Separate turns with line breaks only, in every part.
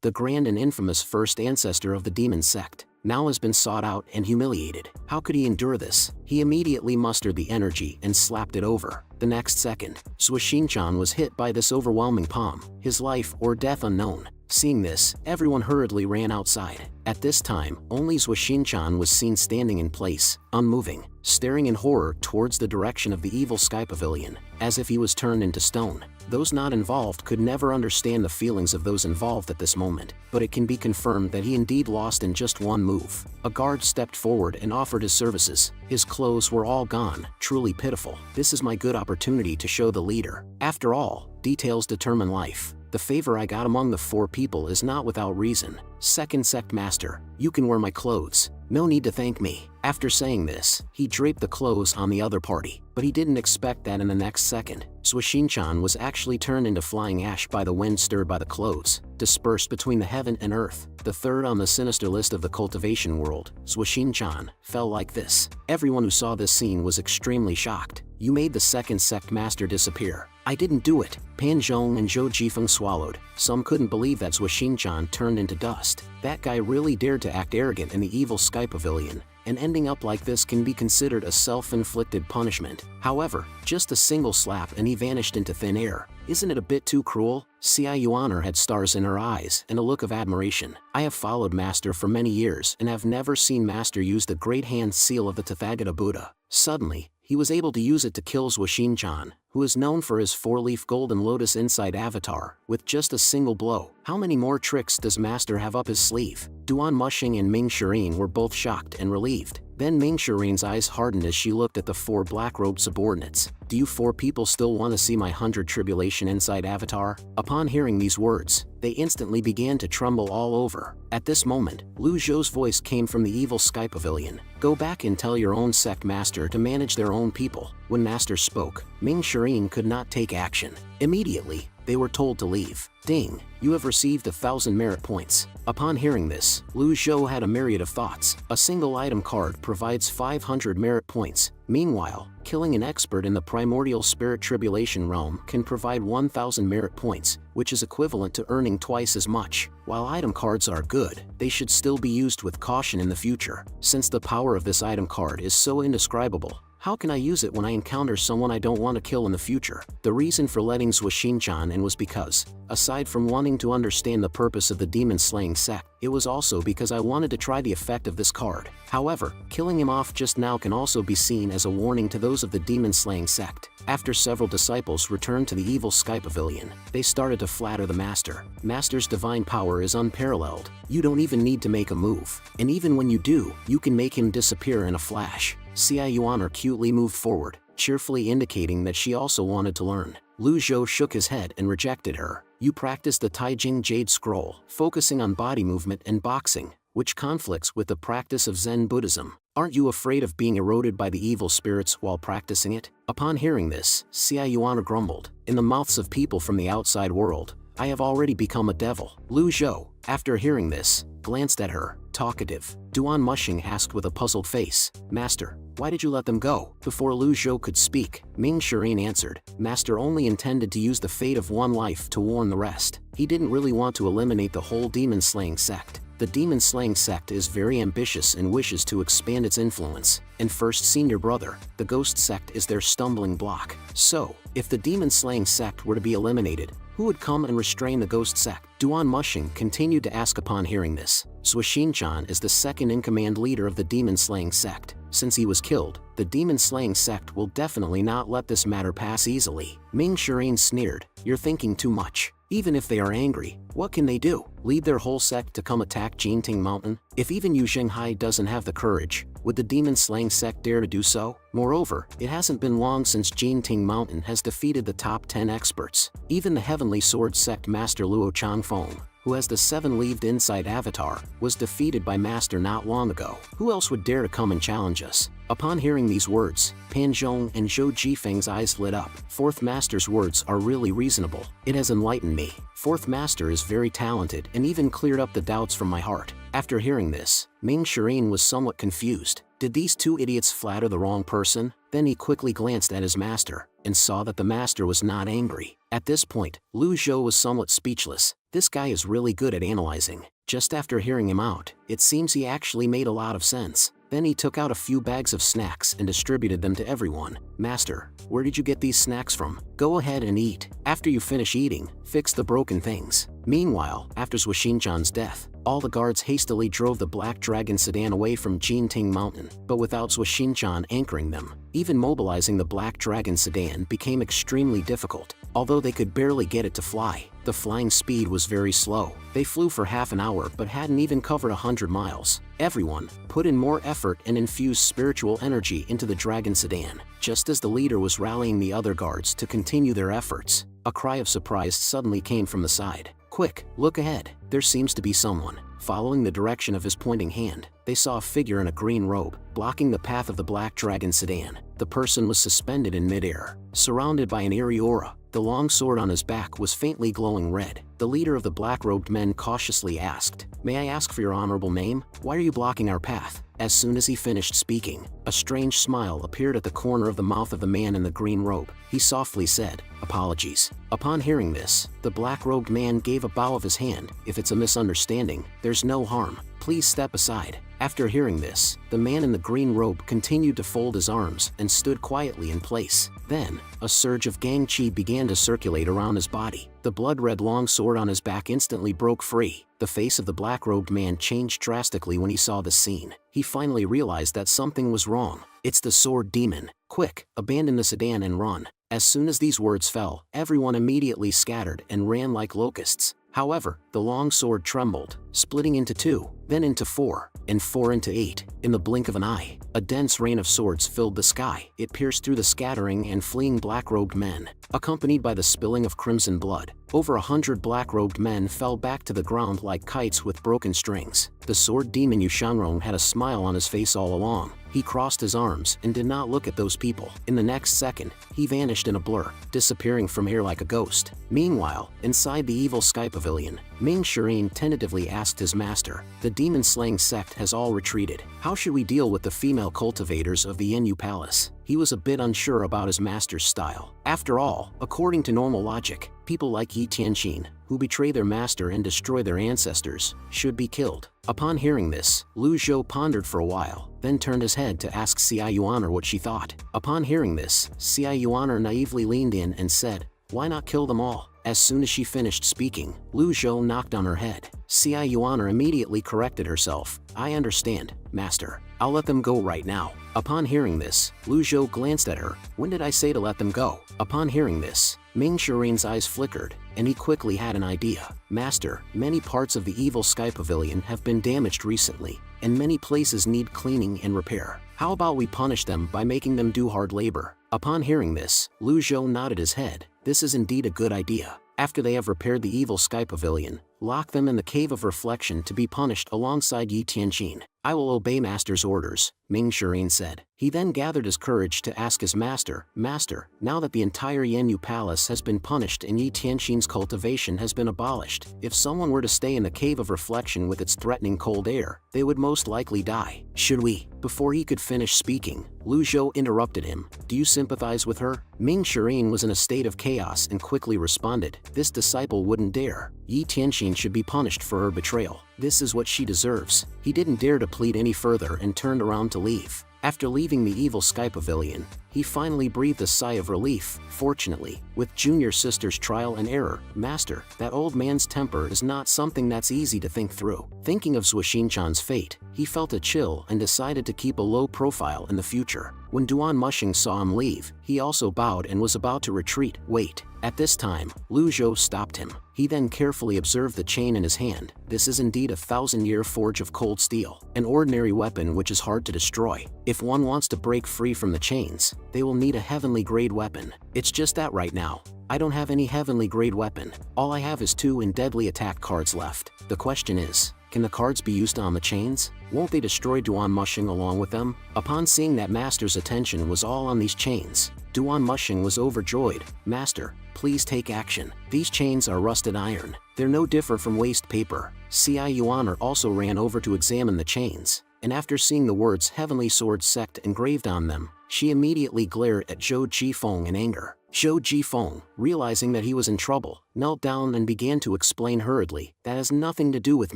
the grand and infamous first ancestor of the demon sect, now has been sought out and humiliated. How could he endure this? He immediately mustered the energy and slapped it over. The next second, Suishin-chan was hit by this overwhelming palm, his life or death unknown. Seeing this, everyone hurriedly ran outside. At this time, only Suishin-chan was seen standing in place, unmoving, staring in horror towards the direction of the evil sky pavilion, as if he was turned into stone. Those not involved could never understand the feelings of those involved at this moment, but it can be confirmed that he indeed lost in just one move. A guard stepped forward and offered his services. His clothes were all gone, truly pitiful. This is my good opportunity to show the leader. After all, details determine life. The favor I got among the 4 people is not without reason. Second sect master, you can wear my clothes. No need to thank me. After saying this, he draped the clothes on the other party, but he didn't expect that in the next second, Suishin-chan was actually turned into flying ash by the wind stirred by the clothes, dispersed between the heaven and earth. The third on the sinister list of the cultivation world, Suishin-chan, fell like this. Everyone who saw this scene was extremely shocked. You made the second sect master disappear. I didn't do it. Pan Zhong and Zhou Jifeng swallowed. Some couldn't believe that Suishin-chan turned into dust. That guy really dared to act arrogant in the evil sky pavilion, and ending up like this can be considered a self-inflicted punishment. However, just a single slap and he vanished into thin air. Isn't it a bit too cruel? Xia Yuaner had stars in her eyes and a look of admiration. I have followed Master for many years and have never seen Master use the great hand seal of the Tathagata Buddha. Suddenly, he was able to use it to kill Suishin-chan, who is known for his 4-leaf golden lotus inside avatar, with just a single blow. How many more tricks does Master have up his sleeve? Duan Mushing and Ming Shirin were both shocked and relieved. Then Ming Shirin's eyes hardened as she looked at the 4 black-robed subordinates. Do you 4 people still want to see my 100 tribulation inside avatar? Upon hearing these words, they instantly began to tremble all over. At this moment, Lu Zhou's voice came from the evil sky pavilion. Go back and tell your own sect master to manage their own people. When Master spoke, Ming Shirin could not take action. Immediately, they were told to leave. Ding, you have received 1,000 merit points. Upon hearing this, Lu Zhou had a myriad of thoughts. A single item card provides 500 merit points. Meanwhile, killing an expert in the primordial spirit tribulation realm can provide 1,000 merit points, which is equivalent to earning twice as much. While item cards are good, they should still be used with caution in the future. Since the power of this item card is so indescribable, how can I use it when I encounter someone I don't want to kill in the future? The reason for letting Suishin-chan in was because, aside from wanting to understand the purpose of the demon-slaying sect, it was also because I wanted to try the effect of this card. However, killing him off just now can also be seen as a warning to those of the demon-slaying sect. After several disciples returned to the evil sky pavilion, they started to flatter the master. Master's divine power is unparalleled. You don't even need to make a move. And even when you do, you can make him disappear in a flash. Xia Yuaner cutely moved forward, cheerfully indicating that she also wanted to learn. Lu Zhou shook his head and rejected her. You practice the Taijing Jade Scroll, focusing on body movement and boxing, which conflicts with the practice of Zen Buddhism. Aren't you afraid of being eroded by the evil spirits while practicing it? Upon hearing this, Xia Yuaner grumbled. In the mouths of people from the outside world, I have already become a devil. Lu Zhou, after hearing this, glanced at her, talkative. Duan Mushing asked with a puzzled face, Master, why did you let them go? Before Lu Zhou could speak, Ming Shirin answered, Master only intended to use the fate of one life to warn the rest. He didn't really want to eliminate the whole demon-slaying sect. The demon-slaying sect is very ambitious and wishes to expand its influence, and first senior brother, the ghost sect is their stumbling block. So, if the demon-slaying sect were to be eliminated, who would come and restrain the ghost sect? Duan Mushing continued to ask upon hearing this. Suishin-chan is the second-in-command leader of the demon-slaying sect. Since he was killed, the demon-slaying sect will definitely not let this matter pass easily. Ming Shirin sneered, you're thinking too much. Even if they are angry, what can they do? Lead their whole sect to come attack Jinting Mountain? If even Yu Zhenghai doesn't have the courage, would the demon-slaying sect dare to do so? Moreover, it hasn't been long since Jinting Mountain has defeated the top 10 experts. Even the Heavenly Sword sect Master Luo Changfeng, who has the 7-leaved inside avatar, was defeated by Master not long ago. Who else would dare to come and challenge us? Upon hearing these words, Pan Zhong and Zhou Jifeng's eyes lit up. Fourth Master's words are really reasonable. It has enlightened me. Fourth Master is very talented and even cleared up the doubts from my heart. After hearing this, Ming Shirin was somewhat confused. Did these 2 idiots flatter the wrong person? Then he quickly glanced at his master. and saw that the master was not angry. At this point, Lu Zhou was somewhat speechless. This guy is really good at analyzing. Just after hearing him out, it seems he actually made a lot of sense. Then he took out a few bags of snacks and distributed them to everyone. Master, where did you get these snacks from? Go ahead and eat. After you finish eating, fix the broken things. Meanwhile, after Shuxinchan's death, all the guards hastily drove the Black Dragon sedan away from Jinting Mountain, but without Shuxinchan anchoring them. Even mobilizing the Black Dragon sedan became extremely difficult. Although they could barely get it to fly, the flying speed was very slow. They flew for half an hour but hadn't even covered 100 miles. Everyone put in more effort and infused spiritual energy into the Dragon sedan. Just as the leader was rallying the other guards to continue their efforts, a cry of surprise suddenly came from the side. Quick, look ahead, there seems to be someone. Following the direction of his pointing hand, they saw a figure in a green robe, blocking the path of the Black Dragon sedan. The person was suspended in midair, surrounded by an eerie aura. The long sword on his back was faintly glowing red. The leader of the black-robed men cautiously asked, "May I ask for your honorable name? Why are you blocking our path?" As soon as he finished speaking, a strange smile appeared at the corner of the mouth of the man in the green robe. He softly said, "Apologies." Upon hearing this, the black-robed man gave a bow of his hand. "If it's a misunderstanding, there's no harm. Please step aside." After hearing this, the man in the green robe continued to fold his arms and stood quietly in place. Then, a surge of gang qi began to circulate around his body. The blood-red long sword on his back instantly broke free. The face of the black-robed man changed drastically when he saw the scene. He finally realized that something was wrong. "It's the sword demon. Quick, abandon the sedan and run." As soon as these words fell, everyone immediately scattered and ran like locusts. However, the long sword trembled, splitting into 2, then into 4, and 4 into 8. In the blink of an eye, a dense rain of swords filled the sky. It pierced through the scattering and fleeing black-robed men. Accompanied by the spilling of crimson blood, over 100 black-robed men fell back to the ground like kites with broken strings. The sword demon Yushangrong had a smile on his face all along. He crossed his arms and did not look at those people. In the next second, he vanished in a blur, disappearing from air like a ghost. Meanwhile, inside the evil sky pavilion, Ming Shirin tentatively asked his master, "The demon-slaying sect has all retreated. How should we deal with the female cultivators of the Yenyu Palace?" He was a bit unsure about his master's style. After all, according to normal logic, people like Yi Tianqin, who betray their master and destroy their ancestors, should be killed. Upon hearing this, Lu Zhou pondered for a while, then turned his head to ask Xia Yuaner what she thought. Upon hearing this, Xia Yuaner naively leaned in and said, "Why not kill them all?" As soon as she finished speaking, Lu Zhou knocked on her head. Xia Yuaner immediately corrected herself. "I understand, master. I'll let them go right now." Upon hearing this, Lu Zhou glanced at her. "When did I say to let them go?" Upon hearing this, Ming Shirin's eyes flickered, and he quickly had an idea. "Master, many parts of the evil sky pavilion have been damaged recently, and many places need cleaning and repair. How about we punish them by making them do hard labor?" Upon hearing this, Lu Zhou nodded his head. This is indeed a good idea. After they have repaired the evil sky pavilion, lock them in the Cave of Reflection to be punished alongside Yi Tianqin. "I will obey master's orders," Ming Shirin said. He then gathered his courage to ask his master, "Master, now that the entire Yenyu Palace has been punished and Yi Tianqin's cultivation has been abolished, if someone were to stay in the Cave of Reflection with its threatening cold air, they would most likely die. Should we?" Before he could finish speaking, Lu Zhou interrupted him. "Do you sympathize with her?" Ming Shirin was in a state of chaos and quickly responded, "This disciple wouldn't dare. Yi Tianqin should be punished for her betrayal. This is what she deserves." He didn't dare to plead any further and turned around to leave. After leaving the evil sky pavilion, he finally breathed a sigh of relief. Fortunately, with junior sister's trial and error, "Master, that old man's temper is not something that's easy to think through." Thinking of Shuxinchan's fate, he felt a chill and decided to keep a low profile in the future. When Duan Mushing saw him leave, he also bowed and was about to retreat. "Wait." At this time, Lu Zhou stopped him. He then carefully observed the chain in his hand. This is indeed a 1,000-year forge of cold steel, an ordinary weapon which is hard to destroy. If one wants to break free from the chains, they will need a heavenly-grade weapon. It's just that right now, I don't have any heavenly-grade weapon. All I have is 2 in deadly attack cards left. The question is, can the cards be used on the chains? Won't they destroy Duan Mushing along with them? Upon seeing that Master's attention was all on these chains, Duan Mushing was overjoyed. "Master, please take action. These chains are rusted iron. They're no different from waste paper." Xia Yuaner also ran over to examine the chains. and after seeing the words Heavenly Sword Sect engraved on them, she immediately glared at Zhou Jifeng in anger. Zhou Jifeng, realizing that he was in trouble, knelt down and began to explain hurriedly, "That has nothing to do with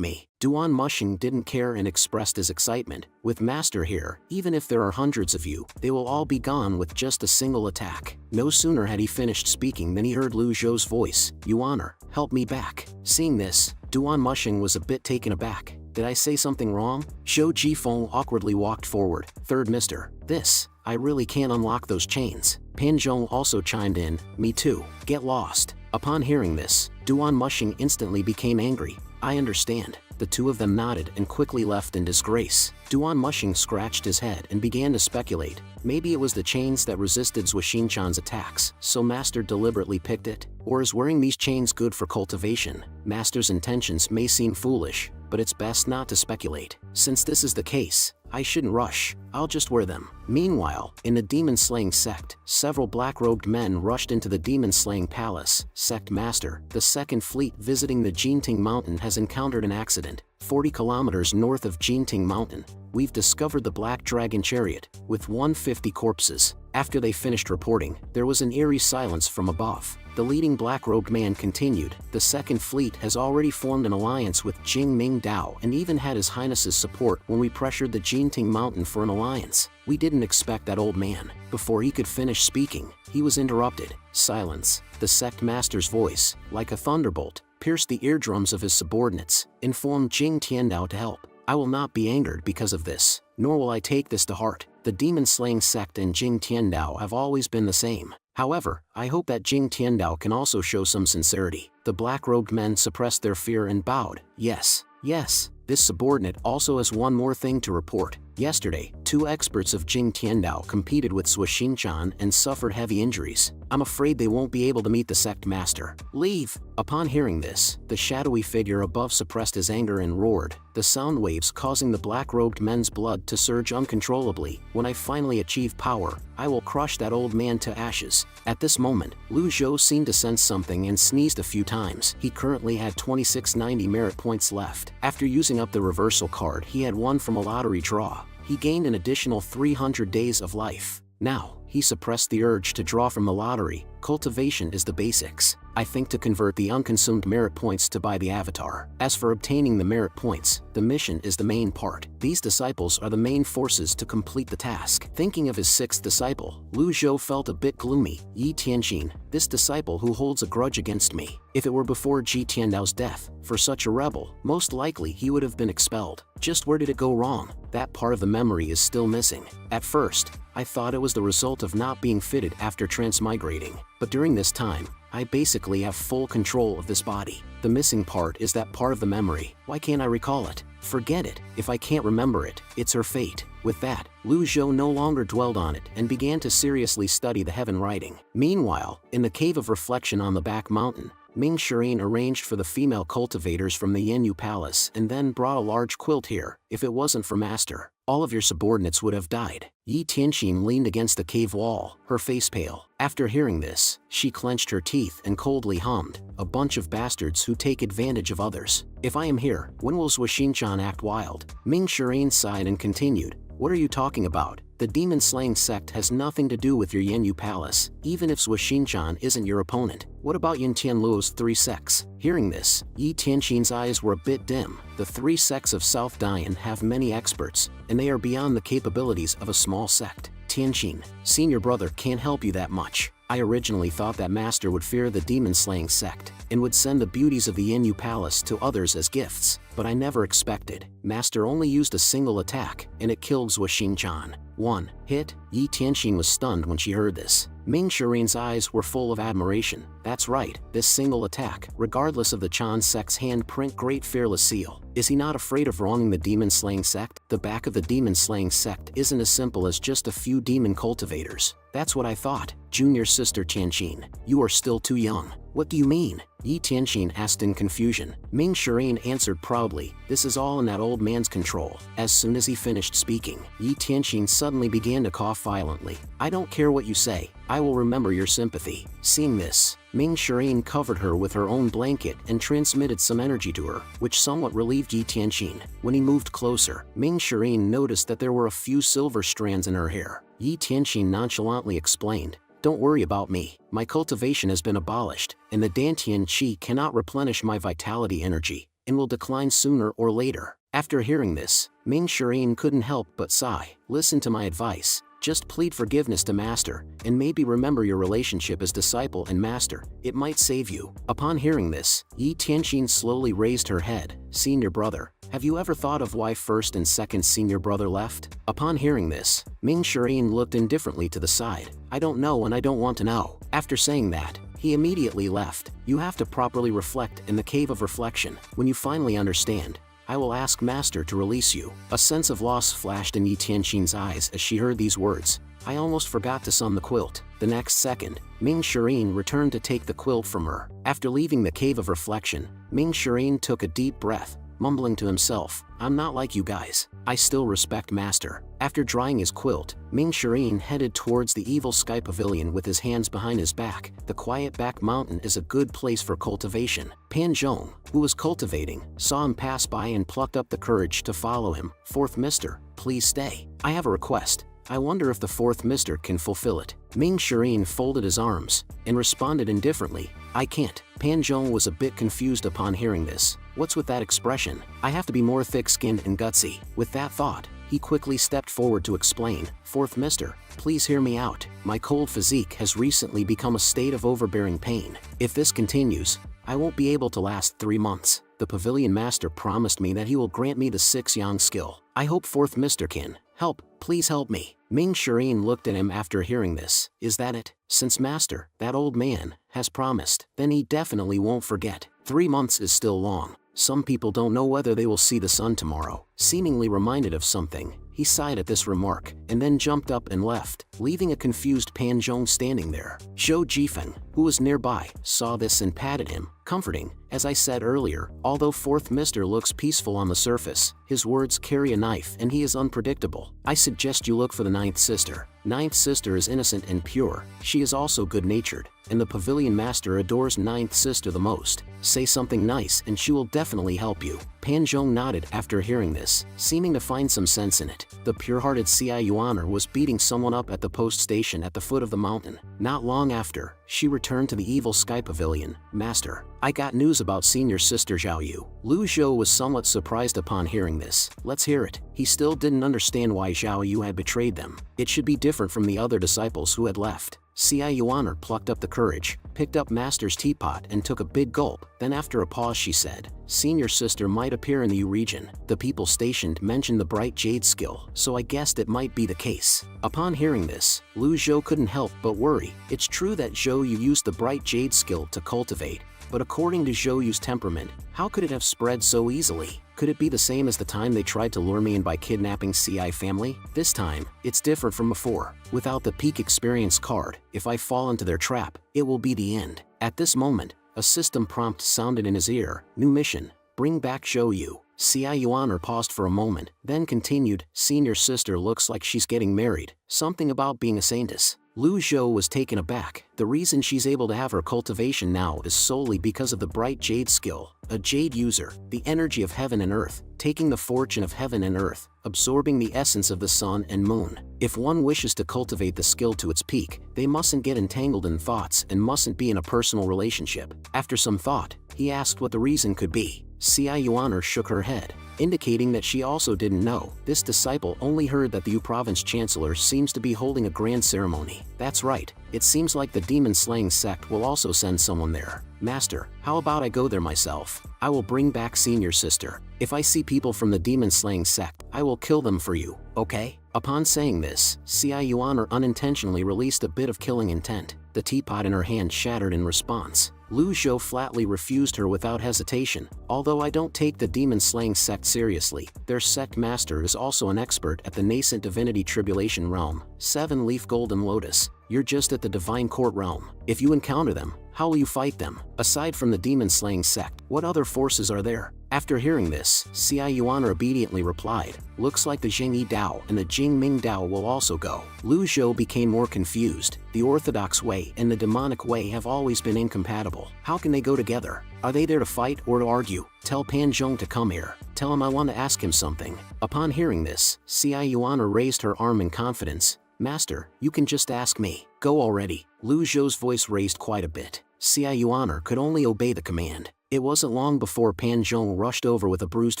me." Duan Mushing didn't care and expressed his excitement, "With Master here, even if there are hundreds of you, they will all be gone with just a single attack." No sooner had he finished speaking than he heard Lu Zhou's voice, "Yuan, help me back." Seeing this, Duan Mushing was a bit taken aback. "Did I say something wrong?" Zhou Jifeng awkwardly walked forward. "Third Mr. This, I really can't unlock those chains." Pan Zhong also chimed in, "Me too. Get lost." Upon hearing this, Duan Mushing instantly became angry. "I understand." The two of them nodded and quickly left in disgrace. Duan Mushing scratched his head and began to speculate. Maybe it was the chains that resisted Zhuxinchan's attacks, so Master deliberately picked it? Or is wearing these chains good for cultivation? Master's intentions may seem foolish, but it's best not to speculate. Since this is the case, I shouldn't rush. I'll just wear them. Meanwhile, in the demon-slaying sect, several black-robed men rushed into the demon-slaying palace. Sect Master, the second fleet visiting the Jinting Mountain has encountered an accident. 40 kilometers north of Jinting Mountain, we've discovered the Black Dragon Chariot, with 150 corpses. After they finished reporting, there was an eerie silence from above. The leading black-robed man continued, "The second fleet has already formed an alliance with Jing Ming Dao and even had His Highness's support when we pressured the Jinting Mountain for an alliance. We didn't expect that old man." Before he could finish speaking, he was interrupted. Silence. The sect master's voice, like a thunderbolt, pierced the eardrums of his subordinates, informed Jing Tiandao to help. "I will not be angered because of this, nor will I take this to heart. The demon-slaying sect and Jing Tiandao have always been the same. However, I hope that Jing Tiandao can also show some sincerity." The black-robed men suppressed their fear and bowed. "Yes, yes." This subordinate also has one more thing to report. Yesterday, 2 experts of Jing Tiandao competed with Zhuxinchan and suffered heavy injuries. "I'm afraid they won't be able to meet the sect master. Leave." Upon hearing this, the shadowy figure above suppressed his anger and roared, the sound waves causing the black-robed men's blood to surge uncontrollably. "When I finally achieve power, I will crush that old man to ashes." At this moment, Lu Zhou seemed to sense something and sneezed a few times. He currently had 2690 merit points left. After using up the reversal card he had won from a lottery draw, he gained an additional 300 days of life. Now, he suppressed the urge to draw from the lottery. Cultivation is the basics. I think to convert the unconsumed merit points to buy the avatar. As for obtaining the merit points, the mission is the main part. These disciples are the main forces to complete the task. Thinking of his 6th disciple, Lu Zhou felt a bit gloomy. Yi Tianxin, this disciple who holds a grudge against me. If it were before Ji Tiandao's death, for such a rebel, most likely he would have been expelled. Just where did it go wrong? That part of the memory is still missing. At first, I thought it was the result of not being fitted after transmigrating. But during this time, I basically have full control of this body. The missing part is that part of the memory. Why can't I recall it? Forget it. If I can't remember it, it's her fate. With that, Lu Zhou no longer dwelled on it and began to seriously study the heaven writing. Meanwhile, in the cave of reflection on the back mountain, Ming Shirin arranged for the female cultivators from the Yanyu Palace and then brought a large quilt here. If it wasn't for Master, all of your subordinates would have died. Yi Tianxin leaned against the cave wall, her face pale. After hearing this, she clenched her teeth and coldly hummed, "A bunch of bastards who take advantage of others. If I am here, when will Zhuxinchan act wild?" Ming Shirin sighed and continued, "What are you talking about? The demon-slaying sect has nothing to do with your Yanyu Palace, even if Zhuxinchan isn't your opponent. What about Yin Tianluo's 3 sects?" Hearing this, Yi Tianxin's eyes were a bit dim. The 3 sects of South Dian have many experts, and they are beyond the capabilities of a small sect. "Tianxin, senior brother can't help you that much. I originally thought that Master would fear the demon-slaying sect, and would send the beauties of the Yanyu Palace to others as gifts, but I never expected. Master only used a single attack, and it killed Zhuxinchan. 1 hit." Yi Tianxin was stunned when she heard this. Ming Shirin's eyes were full of admiration. "That's right, this single attack, regardless of the Chan sect's handprint great fearless seal. Is he not afraid of wronging the demon-slaying sect? The back of the demon-slaying sect isn't as simple as just a few demon cultivators." "That's what I thought. Junior sister Tianxin, you are still too young. What do you mean? Yi Tianxin asked in confusion. Ming Shirin answered proudly, this is all in that old man's control. As soon as he finished speaking, Yi Tianxin suddenly began to cough violently. I don't care what you say, I will remember your sympathy. Seeing this, Ming Shirin covered her with her own blanket and transmitted some energy to her, which somewhat relieved Yi Tianxin. When he moved closer, Ming Shirin noticed that there were a few silver strands in her hair. Yi Tianxin nonchalantly explained, don't worry about me, my cultivation has been abolished, and the Dantian Qi cannot replenish my vitality energy, and will decline sooner or later. After hearing this, Ming Shirin couldn't help but sigh. Listen to my advice. Just plead forgiveness to Master, and maybe remember your relationship as disciple and Master. It might save you. Upon hearing this, Yi Tianxin slowly raised her head. Senior brother, have you ever thought of why first and second senior brother left? Upon hearing this, Ming Shirin looked indifferently to the side. I don't know and I don't want to know. After saying that, he immediately left. You have to properly reflect in the cave of reflection. When you finally understand, I will ask Master to release you. A sense of loss flashed in Yi Tianxin's eyes as she heard these words. I almost forgot to sun the quilt. The next second, Ming Shirin returned to take the quilt from her. After leaving the cave of reflection, Ming Shirin took a deep breath, mumbling to himself, I'm not like you guys. I still respect Master. After drying his quilt, Ming Shirin headed towards the Evil Sky Pavilion with his hands behind his back. The quiet back mountain is a good place for cultivation. Pan Zhong, who was cultivating, saw him pass by and plucked up the courage to follow him. Fourth Mister, please stay. I have a request. I wonder if the fourth Mister can fulfill it. Ming Shirin folded his arms and responded indifferently, I can't. Pan Zhong was a bit confused upon hearing this. What's with that expression? I have to be more thick-skinned and gutsy. With that thought, he quickly stepped forward to explain, Fourth Mister, please hear me out. My cold physique has recently become a state of overbearing pain. If this continues, I won't be able to last 3 months. The Pavilion Master promised me that he will grant me the 6 Yang skill. I hope Fourth Mister can help. Please help me. Ming Shirin looked at him after hearing this. Is that it? Since Master, that old man, has promised, then he definitely won't forget. 3 months is still long. Some people don't know whether they will see the sun tomorrow. Seemingly reminded of something, he sighed at this remark, and then jumped up and left, leaving a confused Pan Zhong standing there. Zhou Jifeng, who was nearby, saw this and patted him, comforting. As I said earlier, although Fourth Mister looks peaceful on the surface, his words carry a knife and he is unpredictable. I suggest you look for the Ninth Sister. Ninth Sister is innocent and pure. She is also good-natured, and the Pavilion Master adores Ninth Sister the most. Say something nice and she will definitely help you. Pan Zhong nodded after hearing this, seeming to find some sense in it. The pure-hearted Ci Yuaner was beating someone up at the post station at the foot of the mountain. Not long after, she returned to the Evil Sky Pavilion. Master, I got news about Senior Sister Zhao Yu. Lu Zhou was somewhat surprised upon hearing this. Let's hear it. He still didn't understand why Zhao Yu had betrayed them. It should be different from the other disciples who had left. Ci Yuaner plucked up the courage, picked up Master's teapot and took a big gulp. Then after a pause she said, Senior Sister might appear in the Yu region. The people stationed mentioned the bright jade skill, so I guessed it might be the case. Upon hearing this, Lu Zhou couldn't help but worry. It's true that Zhou Yu used the bright jade skill to cultivate, but according to Zhou Yu's temperament, how could it have spread so easily? Could it be the same as the time they tried to lure me in by kidnapping Ci family? This time, it's different from before. Without the peak experience card, if I fall into their trap, it will be the end. At this moment, a system prompt sounded in his ear. New mission, bring back Zhou Yu. Ci Yuaner paused for a moment, then continued, Senior Sister looks like she's getting married. Something about being a saintess. Lu Zhou was taken aback. The reason she's able to have her cultivation now is solely because of the bright jade skill. A jade user, the energy of heaven and earth, taking the fortune of heaven and earth, absorbing the essence of the sun and moon. If one wishes to cultivate the skill to its peak, they mustn't get entangled in thoughts and mustn't be in a personal relationship. After some thought, he asked what the reason could be. Ci Yuaner shook her head, indicating that she also didn't know. This disciple only heard that the Yu Province Chancellor seems to be holding a grand ceremony. That's right, it seems like the demon-slaying sect will also send someone there. Master, how about I go there myself? I will bring back Senior Sister. If I see people from the demon-slaying sect, I will kill them for you, okay? Upon saying this, Ci Yuaner unintentionally released a bit of killing intent. The teapot in her hand shattered in response. Lu Zhou flatly refused her without hesitation. Although I don't take the demon-slaying sect seriously, their sect master is also an expert at the nascent divinity tribulation realm. 7-leaf golden lotus. You're just at the divine court realm. If you encounter them, How will you fight them? Aside from the demon-slaying sect, what other forces are there? After hearing this, Xia Yuan obediently replied, looks like the Jingyi Dao and the Jingming Dao will also go. Lu Zhou became more confused. The orthodox way and the demonic way have always been incompatible. How can they go together? Are they there to fight or to argue? Tell Pan Zhong to come here. Tell him I want to ask him something. Upon hearing this, Xia Yuan raised her arm in confidence. Master, you can just ask me. Go already. Lu Zhou's voice raised quite a bit. Xia Yuan could only obey the command. It wasn't long before Pan Zhong rushed over with a bruised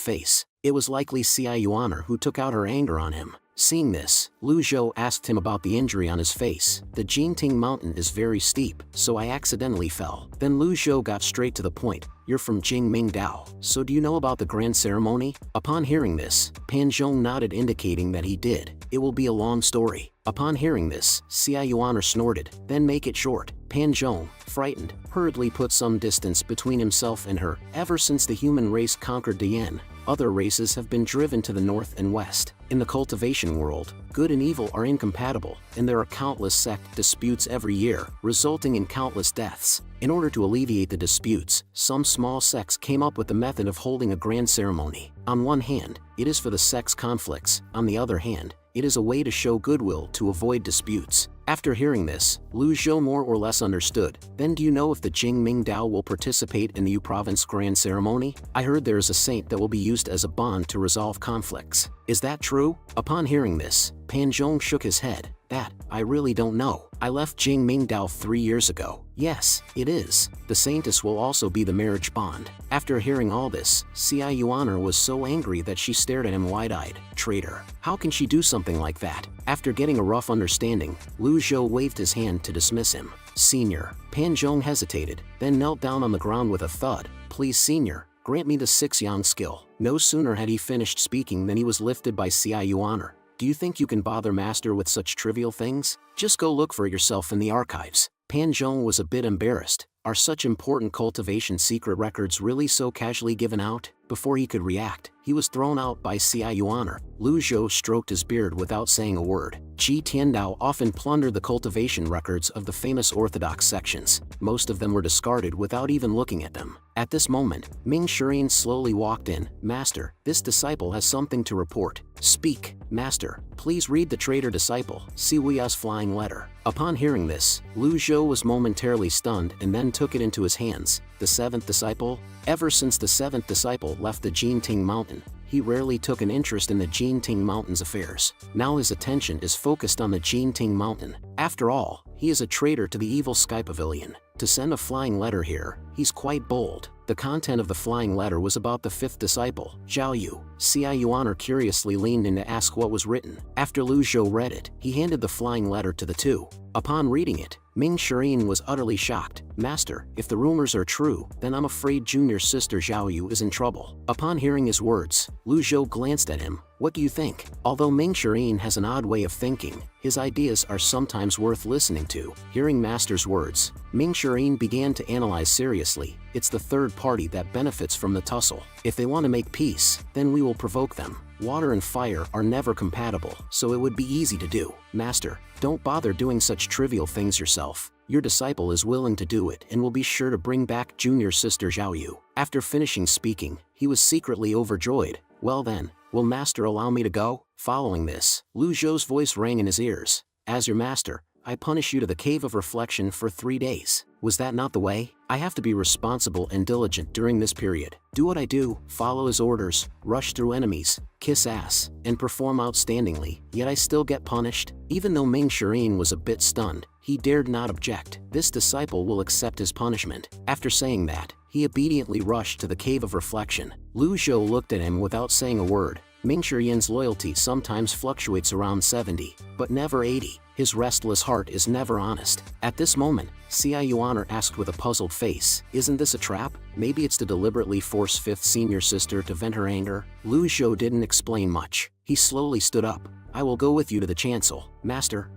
face. It was likely Xia Yuan who took out her anger on him. Seeing this, Lu Zhou asked him about the injury on his face. The Jinting mountain is very steep, so I accidentally fell. Then Lu Zhou got straight to the point. You're from Jingming Dao, so do you know about the grand ceremony? Upon hearing this, Pan Zhong nodded, indicating that he did. It will be a long story. Upon hearing this, Xia Yuan snorted, then make it short. Pan Zhong, frightened, hurriedly put some distance between himself and her. Ever since the human race conquered Dian, other races have been driven to the north and west. In the cultivation world, good and evil are incompatible, and there are countless sect disputes every year, resulting in countless deaths. In order to alleviate the disputes, some small sects came up with the method of holding a grand ceremony. On one hand, it is for the sect's conflicts. On the other hand, it is a way to show goodwill to avoid disputes. After hearing this, Lu Zhou more or less understood. Then do you know if the Jingming Dao will participate in the Yu province grand ceremony? I heard there is a saint that will be used as a bond to resolve conflicts. Is that true? Upon hearing this, Pan Zhong shook his head. That, I really don't know. I left Jingming Dao 3 years ago. Yes, it is. The saintess will also be the marriage bond. After hearing all this, Xia Yuan was so angry that she stared at him wide-eyed. Traitor. How can she do something like that? After getting a rough understanding, Lu Zhou waved his hand to dismiss him. Senior. Pan Zhong hesitated, then knelt down on the ground with a thud. Please, Senior, grant me the 6 yang skill. No sooner had he finished speaking than he was lifted by Xia Yuan. Do you think you can bother Master with such trivial things? Just go look for it yourself in the archives. Pan Zhong was a bit embarrassed. Are such important cultivation secret records really so casually given out? Before he could react, he was thrown out by Xia Yuan. Lu Zhou stroked his beard without saying a word. Qi Tiandao often plundered the cultivation records of the famous orthodox sections. Most of them were discarded without even looking at them. At this moment, Ming Shirin slowly walked in. Master, this disciple has something to report. Speak, Master. Please read the traitor disciple, Siwia's flying letter. Upon hearing this, Lu Zhou was momentarily stunned and then took it into his hands. The 7th disciple? Ever since the 7th disciple left the Jinting mountain, he rarely took an interest in the Jinting mountain's affairs. Now his attention is focused on the Jinting mountain. After all, he is a traitor to the evil Sky Pavilion. To send a flying letter here, he's quite bold. The content of the flying letter was about the 5th disciple, Zhao Yu. Xia Yuan curiously leaned in to ask what was written. After Lu Zhou read it, he handed the flying letter to the two. Upon reading it, Ming Shirin was utterly shocked. Master, if the rumors are true, then I'm afraid junior sister Zhao Yu is in trouble. Upon hearing his words, Lu Zhou glanced at him. What do you think? Although Ming Shirin has an odd way of thinking, his ideas are sometimes worth listening to. Hearing Master's words, Ming Shirin began to analyze seriously. It's the third party that benefits from the tussle. If they want to make peace, then we will provoke them. Water and fire are never compatible, so it would be easy to do. Master, don't bother doing such trivial things yourself. Your disciple is willing to do it and will be sure to bring back junior sister Zhao Yu. After finishing speaking, he was secretly overjoyed. Well then, will Master allow me to go? Following this, Lu Zhou's voice rang in his ears. As your master, I punish you to the Cave of Reflection for 3 days. Was that not the way? I have to be responsible and diligent during this period. Do what I do, follow his orders, rush through enemies, kiss ass, and perform outstandingly, yet I still get punished? Even though Ming Shirin was a bit stunned, he dared not object. This disciple will accept his punishment. After saying that, he obediently rushed to the Cave of Reflection. Lu Zhou looked at him without saying a word. Ming Shirin's loyalty sometimes fluctuates around 70, but never 80. His restless heart is never honest. At this moment, Xia Yuan asked with a puzzled face, isn't this a trap? Maybe it's to deliberately force 5th senior sister to vent her anger? Lu Zhou didn't explain much. He slowly stood up. I will go with you to the chancel. Master,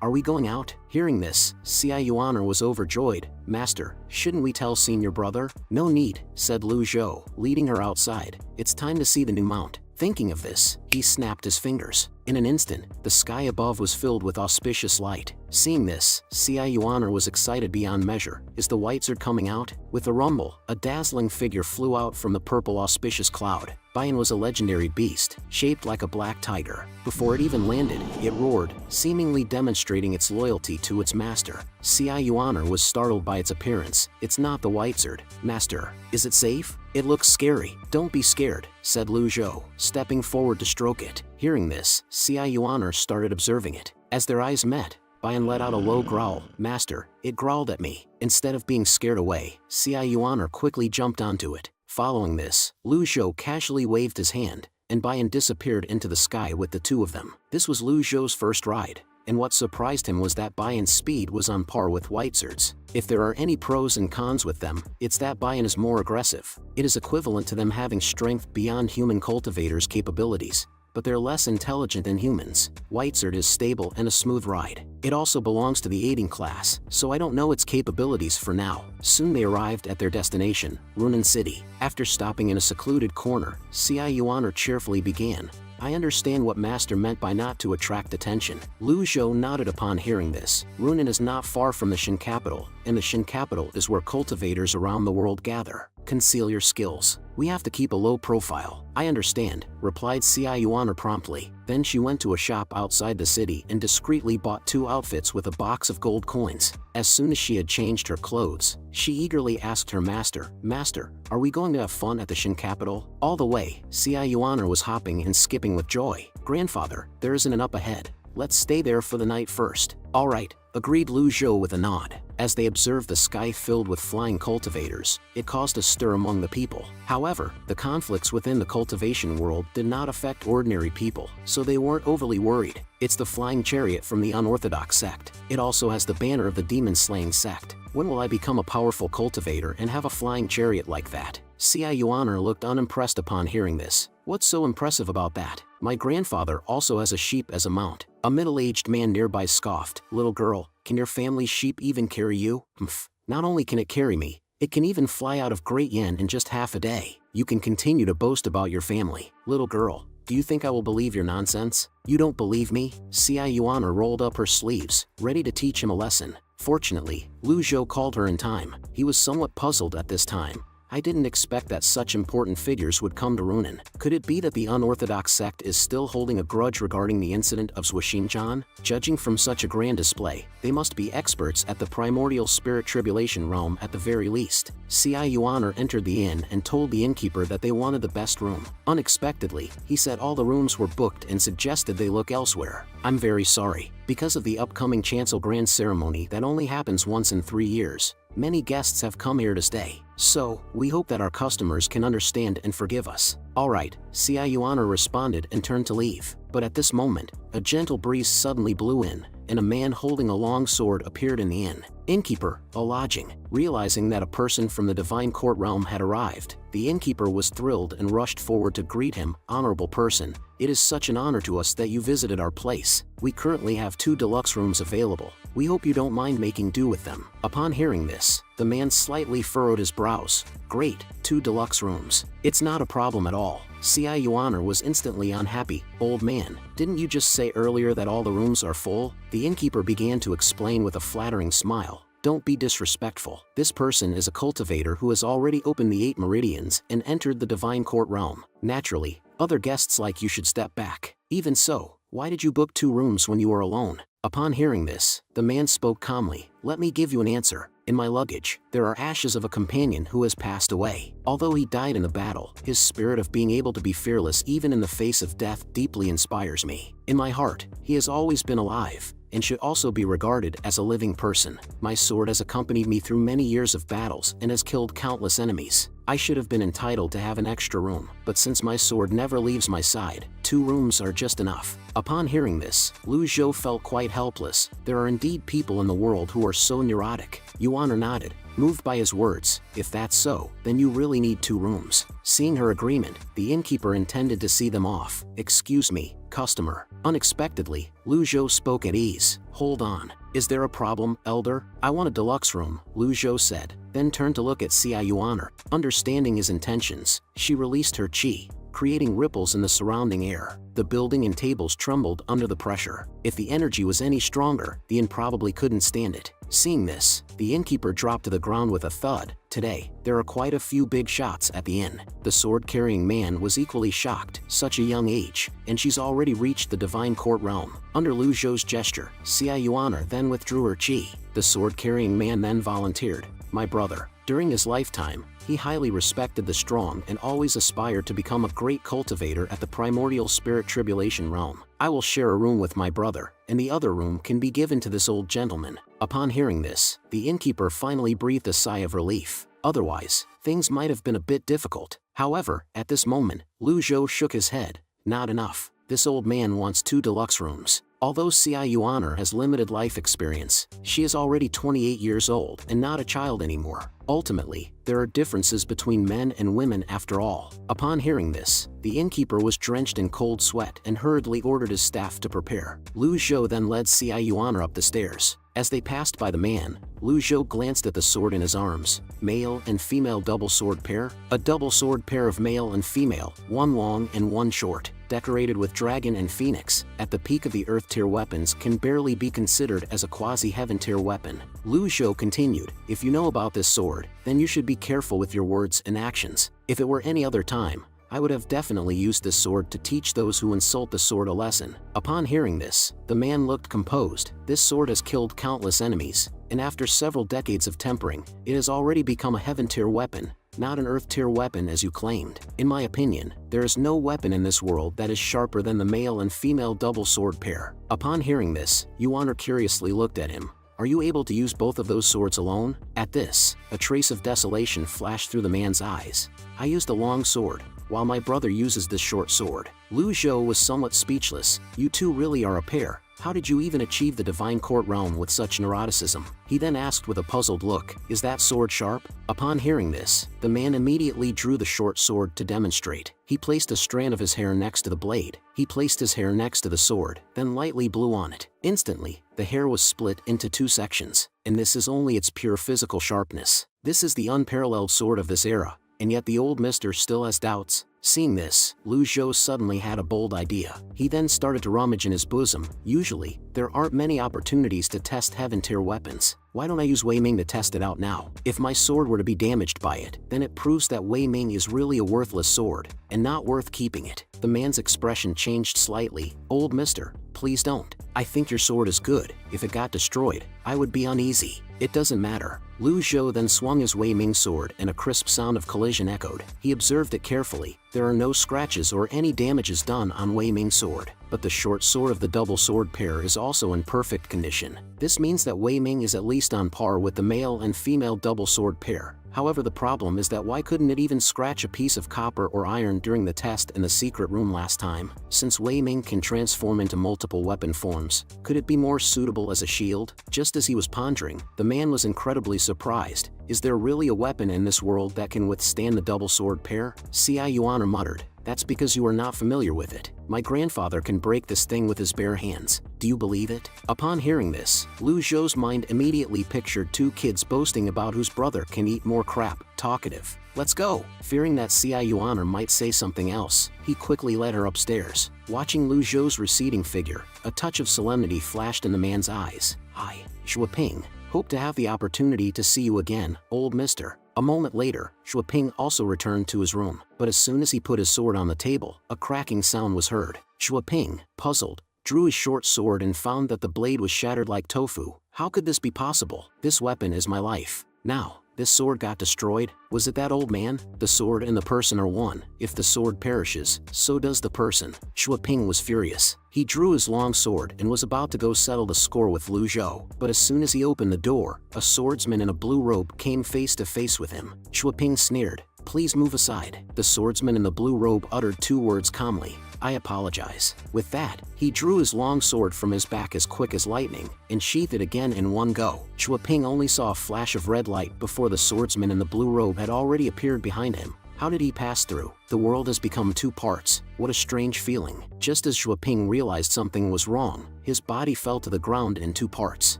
are we going out? Hearing this, Xia Yuan was overjoyed. Master, shouldn't we tell senior brother? No need, said Lu Zhou, leading her outside. It's time to see the new mount. Thinking of this, he snapped his fingers. In an instant, the sky above was filled with auspicious light. Seeing this, Xia Yuaner was excited beyond measure. Is the Whitezard coming out? With a rumble, a dazzling figure flew out from the purple auspicious cloud. Bayan was a legendary beast, shaped like a black tiger. Before it even landed, it roared, seemingly demonstrating its loyalty to its master. Xia Yuaner was startled by its appearance. It's not the Whitezard. Master, is it safe? It looks scary. Don't be scared, said Lu Zhou, stepping forward to stroke it. Hearing this, Xia Yuaner started observing it. As their eyes met, Bayan let out a low growl. Master, it growled at me. Instead of being scared away, Xia Yuaner quickly jumped onto it. Following this, Lu Zhou casually waved his hand, and Bayan disappeared into the sky with the two of them. This was Lu Zhou's first ride, and what surprised him was that Bayan's speed was on par with Whitezard's. If there are any pros and cons with them, it's that Bayan is more aggressive. It is equivalent to them having strength beyond human cultivators' capabilities, but they're less intelligent than humans. Whitezard is stable and a smooth ride. It also belongs to the aiding class, so I don't know its capabilities for now. Soon they arrived at their destination, Runan City. After stopping in a secluded corner, Xia Yuaner cheerfully began. I understand what Master meant by not to attract attention. Lu Zhou nodded upon hearing this. Runan is not far from the Shin capital, and the Shin capital is where cultivators around the world gather. Conceal your skills. We have to keep a low profile. I understand, replied Xia Yuaner promptly. Then she went to a shop outside the city and discreetly bought 2 outfits with a box of gold coins. As soon as she had changed her clothes, she eagerly asked her master, Master, are we going to have fun at the Shin capital? All the way, Xia Yuaner was hopping and skipping with joy. Grandfather, there isn't an up ahead. Let's stay there for the night first. All right, agreed Lu Zhou with a nod. As they observed the sky filled with flying cultivators, it caused a stir among the people. However, the conflicts within the cultivation world did not affect ordinary people, so they weren't overly worried. It's the flying chariot from the unorthodox sect. It also has the banner of the demon-slaying sect. When will I become a powerful cultivator and have a flying chariot like that? Xia Yuaner looked unimpressed upon hearing this. What's so impressive about that? My grandfather also has a sheep as a mount. A middle-aged man nearby scoffed. Little girl, can your family's sheep even carry you? Humph. Not only can it carry me, it can even fly out of Great Yan in just half a day. You can continue to boast about your family. Little girl, do you think I will believe your nonsense? You don't believe me? Xia Yuaner rolled up her sleeves, ready to teach him a lesson. Fortunately, Lu Zhou called her in time. He was somewhat puzzled at this time. I didn't expect that such important figures would come to Runan. Could it be that the unorthodox sect is still holding a grudge regarding the incident of Shuxinchan? Judging from such a grand display, they must be experts at the primordial spirit tribulation realm at the very least. Xia Yuaner entered the inn and told the innkeeper that they wanted the best room. Unexpectedly, he said all the rooms were booked and suggested they look elsewhere. I'm very sorry. Because of the upcoming Chancel Grand Ceremony that only happens once in 3 years, many guests have come here to stay. So, we hope that our customers can understand and forgive us. Alright, Xia Yuaner responded and turned to leave. But at this moment, a gentle breeze suddenly blew in, and a man holding a long sword appeared in the inn. Innkeeper, a lodging. Realizing that a person from the Divine Court realm had arrived, the innkeeper was thrilled and rushed forward to greet him. Honorable person, it is such an honor to us that you visited our place. We currently have 2 deluxe rooms available. We hope you don't mind making do with them. Upon hearing this, the man slightly furrowed his brows. Great, 2 deluxe rooms. It's not a problem at all. Xia Yuaner was instantly unhappy. Old man, didn't you just say earlier that all the rooms are full? The innkeeper began to explain with a flattering smile. Don't be disrespectful. This person is a cultivator who has already opened the 8 meridians and entered the Divine Court realm. Naturally, other guests like you should step back. Even so, why did you book 2 rooms when you were alone? Upon hearing this, the man spoke calmly. Let me give you an answer. In my luggage, there are ashes of a companion who has passed away. Although he died in the battle, his spirit of being able to be fearless even in the face of death deeply inspires me. In my heart, he has always been alive, and should also be regarded as a living person. My sword has accompanied me through many years of battles and has killed countless enemies. I should have been entitled to have an extra room, but since my sword never leaves my side, 2 rooms are just enough. Upon hearing this, Lu Zhou felt quite helpless. There are indeed people in the world who are so neurotic. Yuaner nodded, moved by his words. If that's so, then you really need 2 rooms. Seeing her agreement, the innkeeper intended to see them off. Excuse me, customer. Unexpectedly, Lu Zhou spoke at ease. Hold on. Is there a problem, elder? I want a deluxe room, Lu Zhou said, then turned to look at Xia Yuaner. Understanding his intentions, she released her qi, creating ripples in the surrounding air. The building and tables trembled under the pressure. If the energy was any stronger, the inn probably couldn't stand it. Seeing this, the innkeeper dropped to the ground with a thud. Today, there are quite a few big shots at the inn. The sword-carrying man was equally shocked. Such a young age, and she's already reached the divine court realm. Under Lu Zhou's gesture, Xia Yuaner then withdrew her chi. The sword-carrying man then volunteered, "My brother." During his lifetime, he highly respected the strong and always aspired to become a great cultivator at the primordial spirit tribulation realm. "I will share a room with my brother, and the other room can be given to this old gentleman." Upon hearing this, the innkeeper finally breathed a sigh of relief. Otherwise, things might have been a bit difficult. However, at this moment, Lu Zhou shook his head. "Not enough. This old man wants 2 deluxe rooms." Although Xia Yuaner has limited life experience, she is already 28 years old and not a child anymore. Ultimately, there are differences between men and women after all. Upon hearing this, the innkeeper was drenched in cold sweat and hurriedly ordered his staff to prepare. Lu Zhou then led Xia Yuaner up the stairs. As they passed by the man, Lu Zhou glanced at the sword in his arms. Male and female double sword pair? A double sword pair of male and female, one long and one short, decorated with dragon and phoenix, at the peak of the earth tier weapons can barely be considered as a quasi-heaven tier weapon. Lu Zhou continued, "If you know about this sword, then you should be careful with your words and actions. If it were any other time, I would have definitely used this sword to teach those who insult the sword a lesson." Upon hearing this, the man looked composed. This sword has killed countless enemies, and after several decades of tempering, it has already become a heaven tier weapon, not an earth tier weapon as you claimed. In my opinion, there is no weapon in this world that is sharper than the male and female double sword pair. Upon hearing this, Yuaner curiously looked at him. "Are you able to use both of those swords alone?" At this, a trace of desolation flashed through the man's eyes. "I used a long sword, while my brother uses this short sword." Lu Zhou was somewhat speechless. "You two really are a pair. How did you even achieve the divine court realm with such neuroticism?" He then asked with a puzzled look, "Is that sword sharp?" Upon hearing this, the man immediately drew the short sword to demonstrate. He placed a strand of his hair next to the blade. He placed his hair next to the sword, then lightly blew on it. Instantly, the hair was split into 2 sections, and this is only its pure physical sharpness. This is the unparalleled sword of this era, and yet the old mister still has doubts. Seeing this, Lu Zhou suddenly had a bold idea. He then started to rummage in his bosom. "Usually, there aren't many opportunities to test heaven tier weapons. Why don't I use Wei Ming to test it out now? If my sword were to be damaged by it, then it proves that Wei Ming is really a worthless sword, and not worth keeping it." The man's expression changed slightly. "Old mister, please don't. I think your sword is good. If it got destroyed, I would be uneasy." "It doesn't matter." Lu Zhou then swung his Wei Ming sword and a crisp sound of collision echoed. He observed it carefully. There are no scratches or any damages done on Wei Ming's sword, but the short sword of the double sword pair is also in perfect condition. This means that Wei Ming is at least on par with the male and female double sword pair. However, the problem is that why couldn't it even scratch a piece of copper or iron during the test in the secret room last time? Since Wei Ming can transform into multiple weapon forms, could it be more suitable as a shield? Just as he was pondering, the man was incredibly surprised. "Is there really a weapon in this world that can withstand the double sword pair?" Xia Yuaner muttered. "That's because you are not familiar with it. My grandfather can break this thing with his bare hands. Do you believe it?" Upon hearing this, Lu Zhou's mind immediately pictured 2 kids boasting about whose brother can eat more crap. Talkative. "Let's go." Fearing that Xia Yuaner might say something else, he quickly led her upstairs. Watching Lu Zhou's receding figure, a touch of solemnity flashed in the man's eyes. "Hi, Shuaping. Hope to have the opportunity to see you again, old mister." A moment later, Shuaping also returned to his room, but as soon as he put his sword on the table, a cracking sound was heard. Shuaping, puzzled, drew his short sword and found that the blade was shattered like tofu. "How could this be possible? This weapon is my life. Now, this sword got destroyed? Was it that old man? The sword and the person are one. If the sword perishes, so does the person." Shuaping was furious. He drew his long sword and was about to go settle the score with Lu Zhou, but as soon as he opened the door, a swordsman in a blue robe came face to face with him. Shuaping sneered, "Please move aside." The swordsman in the blue robe uttered 2 words calmly, "I apologize." With that, he drew his long sword from his back as quick as lightning, and sheathed it again in one go. Shuaping only saw a flash of red light before the swordsman in the blue robe had already appeared behind him. How did he pass through? The world has become 2 parts. What a strange feeling. Just as Shuaping realized something was wrong, his body fell to the ground in 2 parts.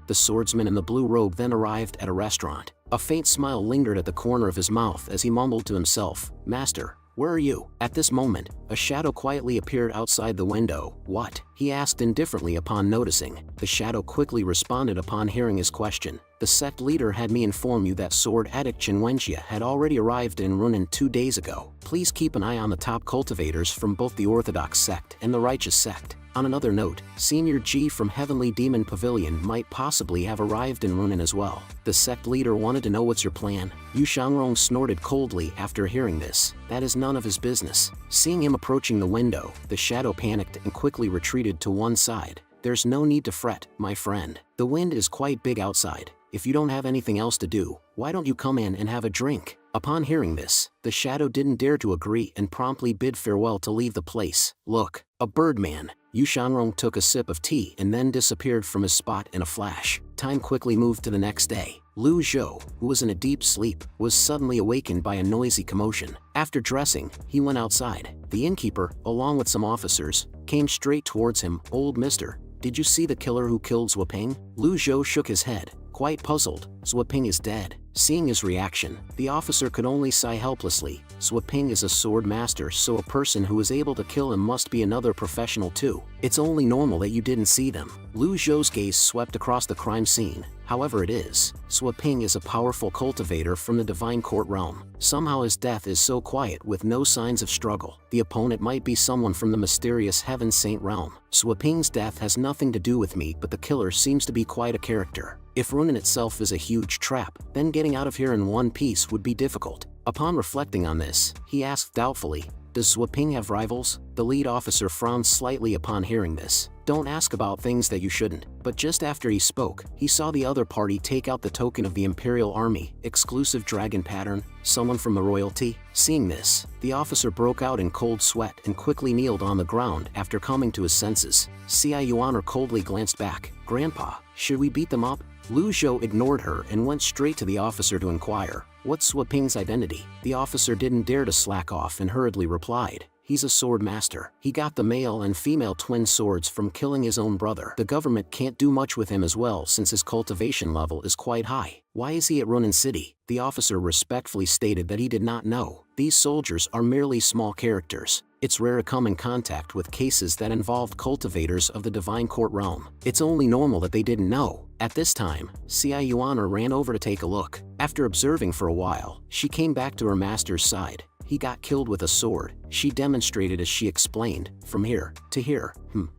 The swordsman in the blue robe then arrived at a restaurant. A faint smile lingered at the corner of his mouth as he mumbled to himself, "Master, where are you? At this moment, a shadow quietly appeared outside the window. What? He asked indifferently upon noticing. The shadow quickly responded upon hearing his question. The sect leader had me inform you that sword addict Chinwenjia had already arrived in Runan 2 days ago. Please keep an eye on the top cultivators from both the Orthodox sect and the Righteous sect. On another note, Senior G from Heavenly Demon Pavilion might possibly have arrived in Runan as well. The sect leader wanted to know what's your plan. Yu Shangrong snorted coldly after hearing this. That is none of his business. Seeing him approaching the window, the shadow panicked and quickly retreated to one side. There's no need to fret, my friend. The wind is quite big outside. If you don't have anything else to do, why don't you come in and have a drink? Upon hearing this, the shadow didn't dare to agree and promptly bid farewell to leave the place. Look, a birdman. Yu Shangrong took a sip of tea and then disappeared from his spot in a flash. Time quickly moved to the next day. Lu Zhou, who was in a deep sleep, was suddenly awakened by a noisy commotion. After dressing, he went outside. The innkeeper, along with some officers, came straight towards him. Old mister, did you see the killer who killed Zhuoping? Lu Zhou shook his head, quite puzzled. Zhuoping is dead. Seeing his reaction, the officer could only sigh helplessly. Zhuoping is a sword master, so a person who is able to kill him must be another professional too. It's only normal that you didn't see them. Lu Zhou's gaze swept across the crime scene. However it is, Zhuoping is a powerful cultivator from the Divine Court realm. Somehow his death is so quiet with no signs of struggle. The opponent might be someone from the mysterious Heaven Saint realm. Zhuoping's death has nothing to do with me, but the killer seems to be quite a character. If Runan itself is a huge trap, then getting out of here in one piece would be difficult. Upon reflecting on this, he asked doubtfully, does Zhuoping have rivals? The lead officer frowned slightly upon hearing this. Don't ask about things that you shouldn't. But just after he spoke, he saw the other party take out the token of the Imperial Army, exclusive dragon pattern, someone from the royalty. Seeing this, the officer broke out in cold sweat and quickly kneeled on the ground after coming to his senses. Xia Yuaner coldly glanced back. Grandpa, should we beat them up? Lu Zhou ignored her and went straight to the officer to inquire, what's Zhuoping's identity? The officer didn't dare to slack off and hurriedly replied, he's a sword master. He got the male and female twin swords from killing his own brother. The government can't do much with him as well since his cultivation level is quite high. Why is he at Runan City? The officer respectfully stated that he did not know. These soldiers are merely small characters. It's rare to come in contact with cases that involved cultivators of the Divine Court realm. It's only normal that they didn't know. At this time, Xia Yuaner ran over to take a look. After observing for a while, she came back to her master's side. He got killed with a sword. She demonstrated as she explained, from here to here,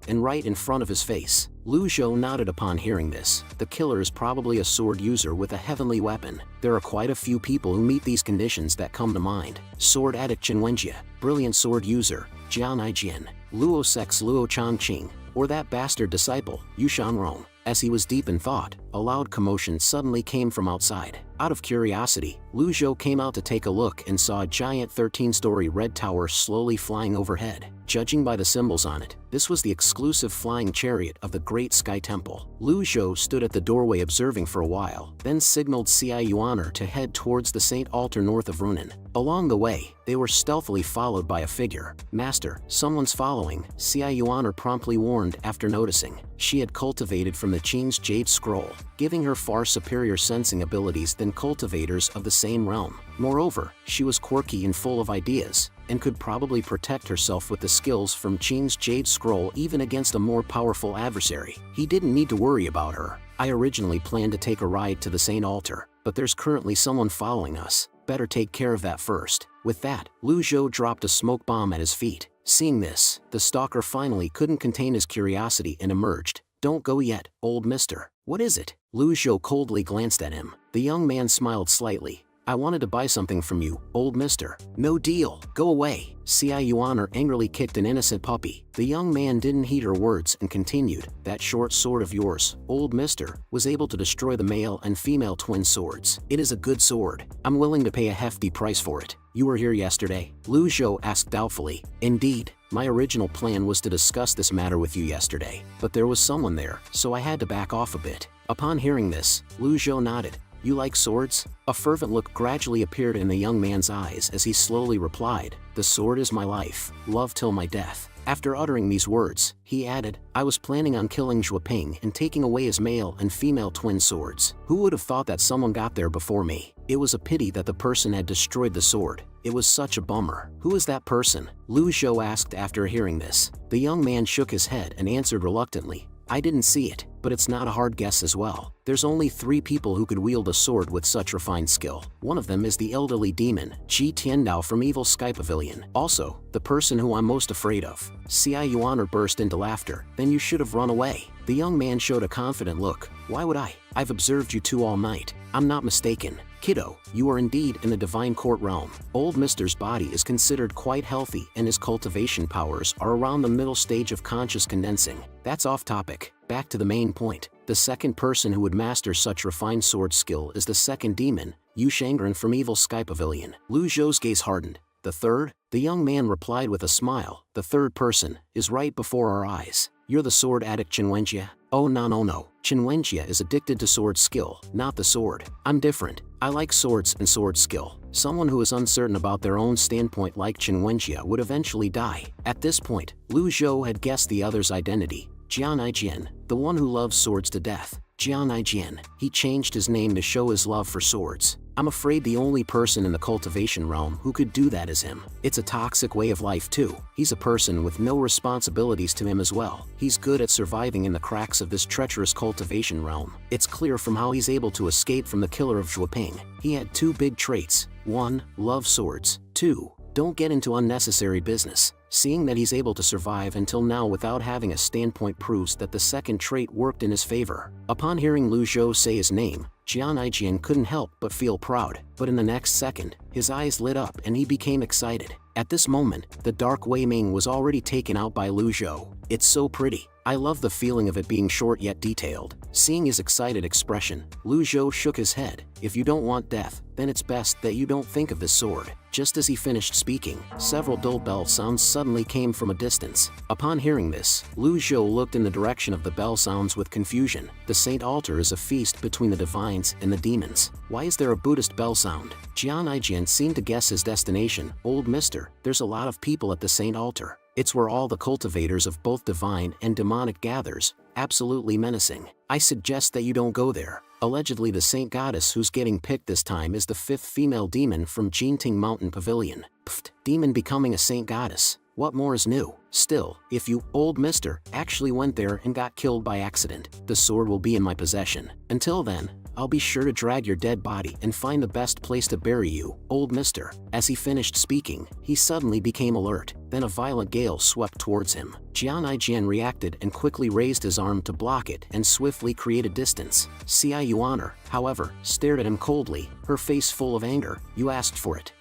and right in front of his face. Lu Zhou nodded upon hearing this. The killer is probably a sword user with a heavenly weapon. There are quite a few people who meet these conditions that come to mind. Sword addict Chinwenjia, brilliant sword user, Jian Aijian, Luo Sex Luo Changqing, or that bastard disciple, Yu Shangrong. As he was deep in thought, a loud commotion suddenly came from outside. Out of curiosity, Lu Zhou came out to take a look and saw a giant 13-story red tower slowly flying overhead. Judging by the symbols on it, this was the exclusive flying chariot of the Great Sky Temple. Lu Zhou stood at the doorway observing for a while, then signaled Xia Yuaner to head towards the Saint Altar north of Runan. Along the way, they were stealthily followed by a figure. Master, someone's following, Xia Yuaner promptly warned after noticing. She had cultivated from the Qing's Jade Scroll, giving her far superior sensing abilities than cultivators of the same realm. Moreover, she was quirky and full of ideas, and could probably protect herself with the skills from Qing's Jade Scroll even against a more powerful adversary. He didn't need to worry about her. I originally planned to take a ride to the Saint Altar, but there's currently someone following us. Better take care of that first. With that, Lu Zhou dropped a smoke bomb at his feet. Seeing this, the stalker finally couldn't contain his curiosity and emerged. Don't go yet, old mister. What is it? Lu Zhou coldly glanced at him. The young man smiled slightly. I wanted to buy something from you, old mister. No deal. Go away. Xia Yuaner angrily kicked an innocent puppy. The young man didn't heed her words and continued, that short sword of yours, old mister, was able to destroy the male and female twin swords. It is a good sword. I'm willing to pay a hefty price for it. You were here yesterday? Lu Zhou asked doubtfully. Indeed. My original plan was to discuss this matter with you yesterday, but there was someone there, so I had to back off a bit. Upon hearing this, Lu Zhou nodded. You like swords? A fervent look gradually appeared in the young man's eyes as he slowly replied, the sword is my life, love till my death. After uttering these words, he added, I was planning on killing Zhuoping and taking away his male and female twin swords. Who would have thought that someone got there before me? It was a pity that the person had destroyed the sword. It was such a bummer. Who is that person? Lu Zhou asked after hearing this. The young man shook his head and answered reluctantly, I didn't see it, but it's not a hard guess as well. There's only 3 people who could wield a sword with such refined skill. One of them is the elderly demon, Qi Tiandao from Evil Sky Pavilion. Also, the person who I'm most afraid of. Xia Yuaner burst into laughter. Then you should have run away. The young man showed a confident look. Why would I? I've observed you two all night. I'm not mistaken. Kiddo, you are indeed in the divine court realm. Old Mister's body is considered quite healthy and his cultivation powers are around the middle stage of conscious condensing. That's off topic. Back to the main point. The second person who would master such refined sword skill is the second demon, Yu Shangren from Evil Sky Pavilion. Lu Zhou's gaze hardened. The third? The young man replied with a smile. The third person is right before our eyes. You're the sword addict Qinwenjie? Oh no. Qinwenjie is addicted to sword skill, not the sword. I'm different. I like swords and sword skill. Someone who is uncertain about their own standpoint like Qinwenjie would eventually die. At this point, Lu Zhou had guessed the other's identity. Jian Aijian, the one who loves swords to death. Jian Aijian. He changed his name to show his love for swords. I'm afraid the only person in the cultivation realm who could do that is him. It's a toxic way of life too. He's a person with no responsibilities to him as well. He's good at surviving in the cracks of this treacherous cultivation realm. It's clear from how he's able to escape from the killer of Zhuoping. He had 2 big traits. 1. Love swords. 2. Don't get into unnecessary business. Seeing that he's able to survive until now without having a standpoint proves that the second trait worked in his favor. Upon hearing Lu Zhou say his name, Jian Aijian couldn't help but feel proud, but in the next second, his eyes lit up and he became excited. At this moment, the dark Wei Ming was already taken out by Lu Zhou. It's so pretty. I love the feeling of it being short yet detailed. Seeing his excited expression, Lu Zhou shook his head. If you don't want death, then it's best that you don't think of this sword. Just as he finished speaking, several dull bell sounds suddenly came from a distance. Upon hearing this, Lu Zhou looked in the direction of the bell sounds with confusion. The Saint Altar is a feast between the divines and the demons. Why is there a Buddhist bell sound? Jian Aijian seemed to guess his destination. Old Mister, there's a lot of people at the Saint Altar. It's where all the cultivators of both divine and demonic gathers, absolutely menacing. I suggest that you don't go there. Allegedly the saint goddess who's getting picked this time is the 5th female demon from Jinting Mountain Pavilion. Pfft, demon becoming a saint goddess. What more is new? Still, if you, Old Mister, actually went there and got killed by accident, the sword will be in my possession. Until then, I'll be sure to drag your dead body and find the best place to bury you, Old Mister. As he finished speaking, he suddenly became alert. Then a violent gale swept towards him. Jian Aijian reacted and quickly raised his arm to block it and swiftly created distance. Xia Yuaner, however, stared at him coldly, her face full of anger. You asked for it.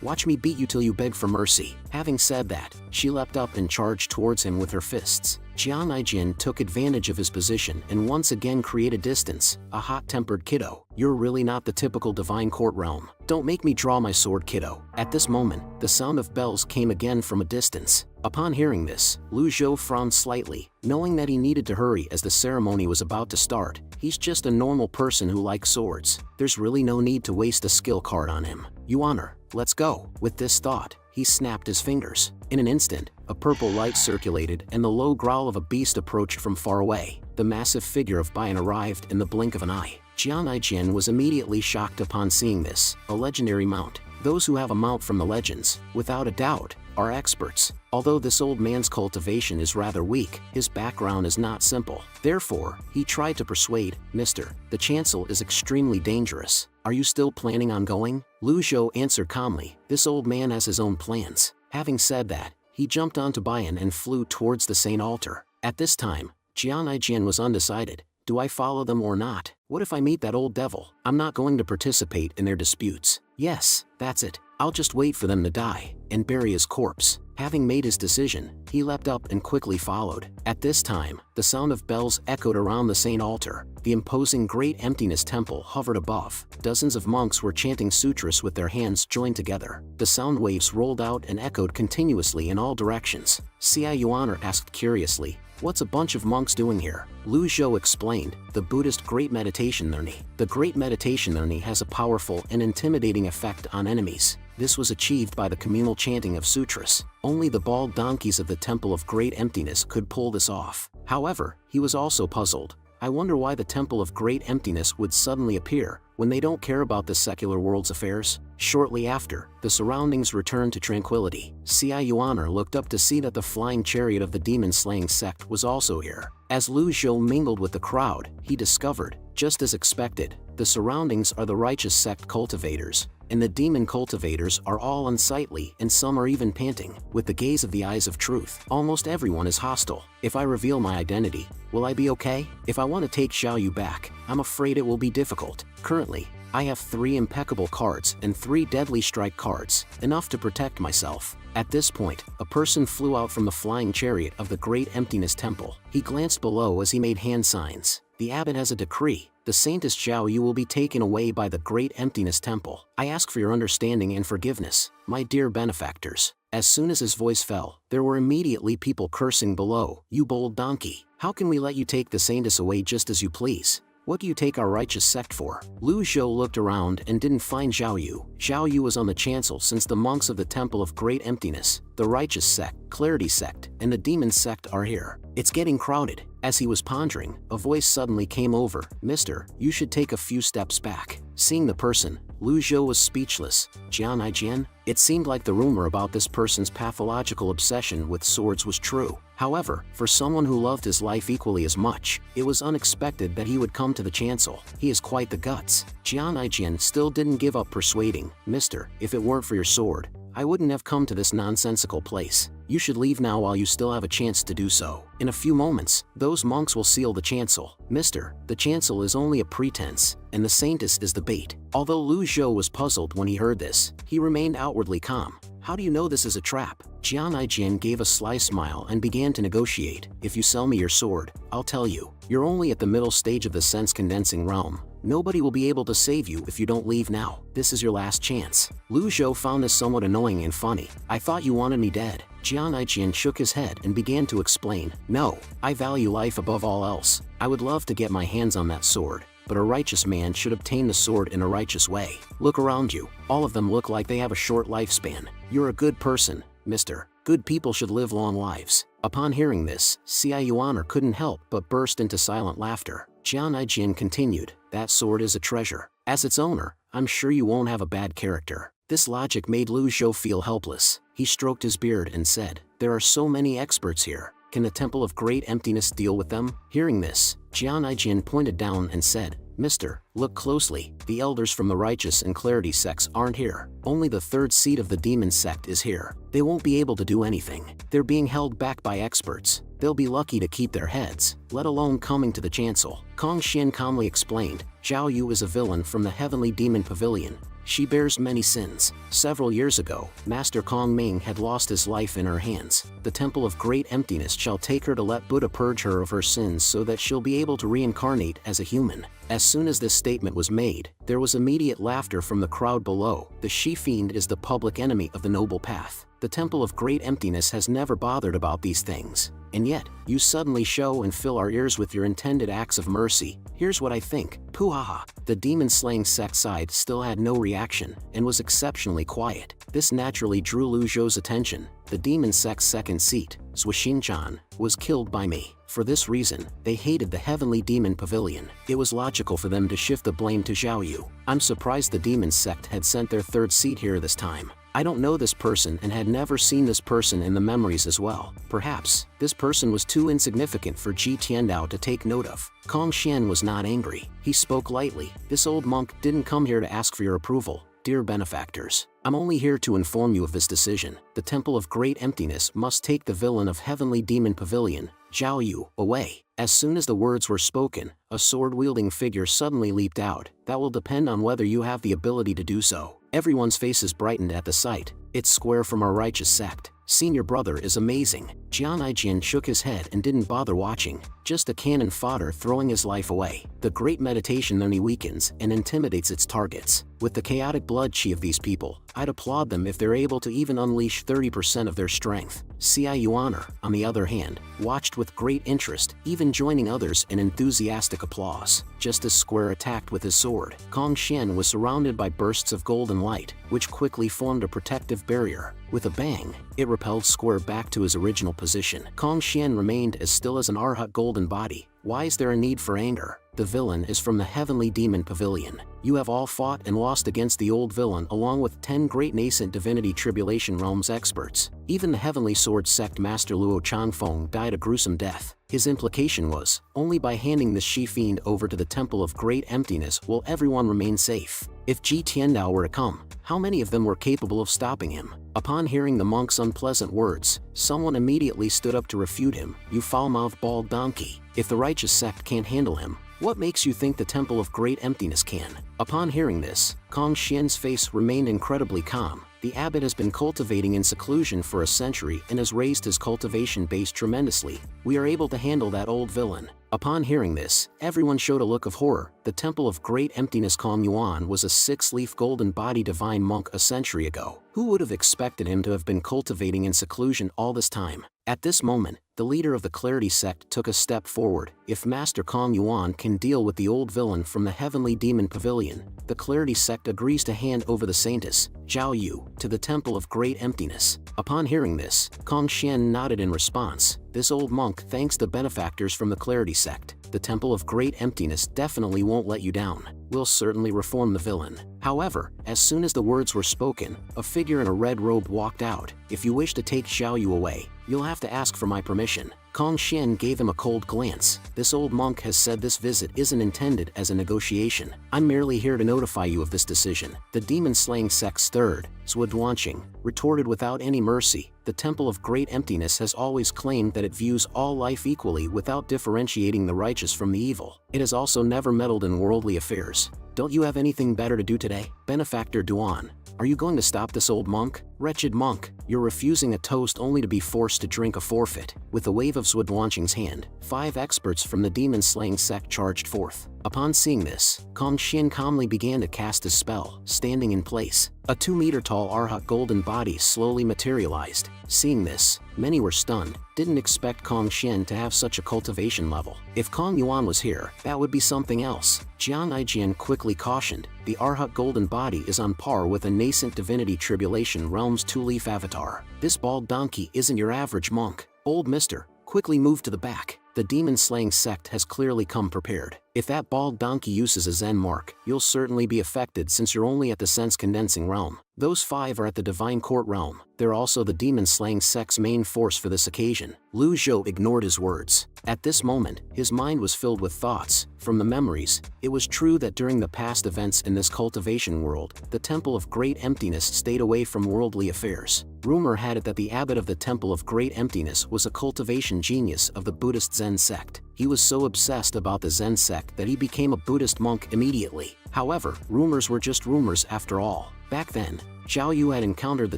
Watch me beat you till you beg for mercy. Having said that, she leapt up and charged towards him with her fists. Jian Aijian took advantage of his position and once again created distance. A hot-tempered kiddo. You're really not the typical divine court realm. Don't make me draw my sword, kiddo. At this moment, the sound of bells came again from a distance. Upon hearing this, Lu Zhou frowned slightly, knowing that he needed to hurry as the ceremony was about to start. He's just a normal person who likes swords. There's really no need to waste a skill card on him. Yuaner, let's go. With this thought, he snapped his fingers. In an instant, a purple light circulated and the low growl of a beast approached from far away. The massive figure of Bian arrived in the blink of an eye. Jian Aijian was immediately shocked upon seeing this. A legendary mount. Those who have a mount from the legends, without a doubt, are experts. Although this old man's cultivation is rather weak, his background is not simple. Therefore, he tried to persuade, Mister, the chancel is extremely dangerous. Are you still planning on going? Lu Zhou answered calmly, this old man has his own plans. Having said that, he jumped onto Bian and flew towards the Saint Altar. At this time, Jian Aijian was undecided. Do I follow them or not? What if I meet that old devil? I'm not going to participate in their disputes. Yes, that's it. I'll just wait for them to die and bury his corpse. Having made his decision, he leapt up and quickly followed. At this time, the sound of bells echoed around the Saint Altar. The imposing Great Emptiness Temple hovered above. Dozens of monks were chanting sutras with their hands joined together. The sound waves rolled out and echoed continuously in all directions. Xia Yuaner asked curiously, what's a bunch of monks doing here? Lu Zhou explained, the Buddhist Great Meditation Learning. The Great Meditation Learning has a powerful and intimidating effect on enemies. This was achieved by the communal chanting of sutras. Only the bald donkeys of the Temple of Great Emptiness could pull this off. However, he was also puzzled. I wonder why the Temple of Great Emptiness would suddenly appear when they don't care about the secular world's affairs. Shortly after, the surroundings returned to tranquility. Xia Yuaner looked up to see that the flying chariot of the demon-slaying sect was also here. As Lu Zhou mingled with the crowd, he discovered, just as expected, the surroundings are the righteous sect cultivators, and the demon cultivators are all unsightly and some are even panting, with the gaze of the eyes of truth. Almost everyone is hostile. If I reveal my identity, will I be okay? If I want to take Xiao Yu back, I'm afraid it will be difficult. Currently, I have 3 impeccable cards and 3 deadly strike cards, enough to protect myself. At this point, a person flew out from the flying chariot of the Great Emptiness Temple. He glanced below as he made hand signs. The abbot has a decree. The Saintess Xiao Yu will be taken away by the Great Emptiness Temple. I ask for your understanding and forgiveness, my dear benefactors. As soon as his voice fell, there were immediately people cursing below. You bold donkey! How can we let you take the Saintess away just as you please? What do you take our righteous sect for? Lu Zhou looked around and didn't find Xiao Yu. Xiao Yu was on the chancel since the monks of the Temple of Great Emptiness, the righteous sect, Clarity sect, and the demon sect are here. It's getting crowded. As he was pondering, a voice suddenly came over. Mister, you should take a few steps back. Seeing the person, Lu Zhou was speechless. Jian Aijian? It seemed like the rumor about this person's pathological obsession with swords was true. However, for someone who loved his life equally as much, it was unexpected that he would come to the chancel. He has quite the guts. Jian Aijian still didn't give up persuading. Mister, if it weren't for your sword, I wouldn't have come to this nonsensical place. You should leave now while you still have a chance to do so. In a few moments, those monks will seal the chancel. Mister, the chancel is only a pretense, and the Saintess is the bait. Although Lu Zhou was puzzled when he heard this, he remained outwardly calm. How do you know this is a trap? Jian Aijian gave a sly smile and began to negotiate. If you sell me your sword, I'll tell you, you're only at the middle stage of the sense-condensing realm. Nobody will be able to save you if you don't leave now. This is your last chance. Lu Zhou found this somewhat annoying and funny. I thought you wanted me dead. Jian Aijian shook his head and began to explain. No, I value life above all else. I would love to get my hands on that sword, but a righteous man should obtain the sword in a righteous way. Look around you. All of them look like they have a short lifespan. You're a good person, mister. Good people should live long lives. Upon hearing this, Xia Yuaner couldn't help but burst into silent laughter. Jian Aijian continued, that sword is a treasure. As its owner, I'm sure you won't have a bad character. This logic made Lu Zhou feel helpless. He stroked his beard and said, there are so many experts here. Can the Temple of Great Emptiness deal with them? Hearing this, Jian Aijian pointed down and said, Mister, look closely. The elders from the Righteous and Clarity sects aren't here. Only the 3rd seat of the Demon sect is here. They won't be able to do anything. They're being held back by experts. They'll be lucky to keep their heads, let alone coming to the chancel. Kong Xian calmly explained, Xiao Yu is a villain from the Heavenly Demon Pavilion. She bears many sins. Several years ago, Master Kong Ming had lost his life in her hands. The Temple of Great Emptiness shall take her to let Buddha purge her of her sins so that she'll be able to reincarnate as a human. As soon as this statement was made, there was immediate laughter from the crowd below. The she-fiend is the public enemy of the noble path. The Temple of Great Emptiness has never bothered about these things. And yet, you suddenly show and fill our ears with your intended acts of mercy. Here's what I think. Poohaha. The demon-slaying sect side still had no reaction, and was exceptionally quiet. This naturally drew Lu Zhou's attention. The demon sect's 2nd seat, Shuxinchan, was killed by me. For this reason, they hated the Heavenly Demon Pavilion. It was logical for them to shift the blame to Xiao Yu. I'm surprised the demon sect had sent their 3rd seat here this time. I don't know this person and had never seen this person in the memories as well. Perhaps, this person was too insignificant for Ji Tiandao to take note of. Kong Xian was not angry. He spoke lightly. This old monk didn't come here to ask for your approval. Dear benefactors, I'm only here to inform you of this decision. The Temple of Great Emptiness must take the villain of Heavenly Demon Pavilion, Xiao Yu, away. As soon as the words were spoken, a sword-wielding figure suddenly leaped out. That will depend on whether you have the ability to do so. Everyone's faces brightened at the sight. It's Square from our righteous sect. Senior brother is amazing. Jian Aijian shook his head and didn't bother watching. Just a cannon fodder throwing his life away. The great meditation only weakens and intimidates its targets. With the chaotic blood chi of these people, I'd applaud them if they're able to even unleash 30% of their strength. Xia Yuaner, on the other hand, watched with great interest, even joining others in enthusiastic applause. Just as Square attacked with his sword, Kong Xian was surrounded by bursts of golden light, which quickly formed a protective barrier. With a bang, it repelled Square back to his original position. Kong Xian remained as still as an Arhat golden golden body. Why is there a need for anger? The villain is from the Heavenly Demon Pavilion. You have all fought and lost against the old villain along with 10 great nascent divinity tribulation realms experts. Even the Heavenly Sword Sect Master Luo Changfeng died a gruesome death. His implication was, only by handing this she-fiend over to the Temple of Great Emptiness will everyone remain safe. If Ji Tiandao were to come, how many of them were capable of stopping him? Upon hearing the monk's unpleasant words, someone immediately stood up to refute him. You foul-mouthed bald donkey. If the righteous sect can't handle him, what makes you think the Temple of Great Emptiness can? Upon hearing this, Kong Xian's face remained incredibly calm. The abbot has been cultivating in seclusion for a century and has raised his cultivation base tremendously. We are able to handle that old villain. Upon hearing this, everyone showed a look of horror. The Temple of Great Emptiness Kong Yuan was a 6-leaf golden body divine monk a century ago. Who would have expected him to have been cultivating in seclusion all this time? At this moment, the leader of the Clarity sect took a step forward. If Master Kong Yuan can deal with the old villain from the Heavenly Demon Pavilion, the Clarity sect agrees to hand over the Saintess, Zhao Yu, to the Temple of Great Emptiness. Upon hearing this, Kong Xian nodded in response. This old monk thanks the benefactors from the Clarity sect. The Temple of Great Emptiness definitely won't let you down. We'll certainly reform the villain. However, as soon as the words were spoken, a figure in a red robe walked out. If you wish to take Zhao Yu away, you'll have to ask for my permission. Kong Xian gave him a cold glance. This old monk has said this visit isn't intended as a negotiation. I'm merely here to notify you of this decision. The demon-slaying sect's third, Zhuo Duanqing, retorted without any mercy. The Temple of Great Emptiness has always claimed that it views all life equally without differentiating the righteous from the evil. It has also never meddled in worldly affairs. Don't you have anything better to do today? Benefactor Duan, are you going to stop this old monk? Wretched monk, you're refusing a toast only to be forced to drink a forfeit. With a wave of Zhuo Duanqing's hand, 5 experts from the demon-slaying sect charged forth. Upon seeing this, Kong Xian calmly began to cast his spell, standing in place. A 2-meter-tall Arhat golden body slowly materialized. Seeing this, many were stunned. Didn't expect Kong Xian to have such a cultivation level. If Kong Yuan was here, that would be something else. Jiang Aijian quickly cautioned, the Arhat golden body is on par with a nascent divinity tribulation realm's 2-leaf avatar. This bald donkey isn't your average monk. Old mister, quickly move to the back. The demon-slaying sect has clearly come prepared. If that bald donkey uses a Zen mark, you'll certainly be affected since you're only at the sense-condensing realm. Those 5 are at the divine court realm. They're also the demon-slaying sect's main force for this occasion. Lu Zhou ignored his words. At this moment, his mind was filled with thoughts. From the memories, it was true that during the past events in this cultivation world, the Temple of Great Emptiness stayed away from worldly affairs. Rumor had it that the abbot of the Temple of Great Emptiness was a cultivation genius of the Buddhist Zen sect. He was so obsessed about the Zen sect that he became a Buddhist monk immediately. However, rumors were just rumors after all. Back then, Zhao Yu had encountered the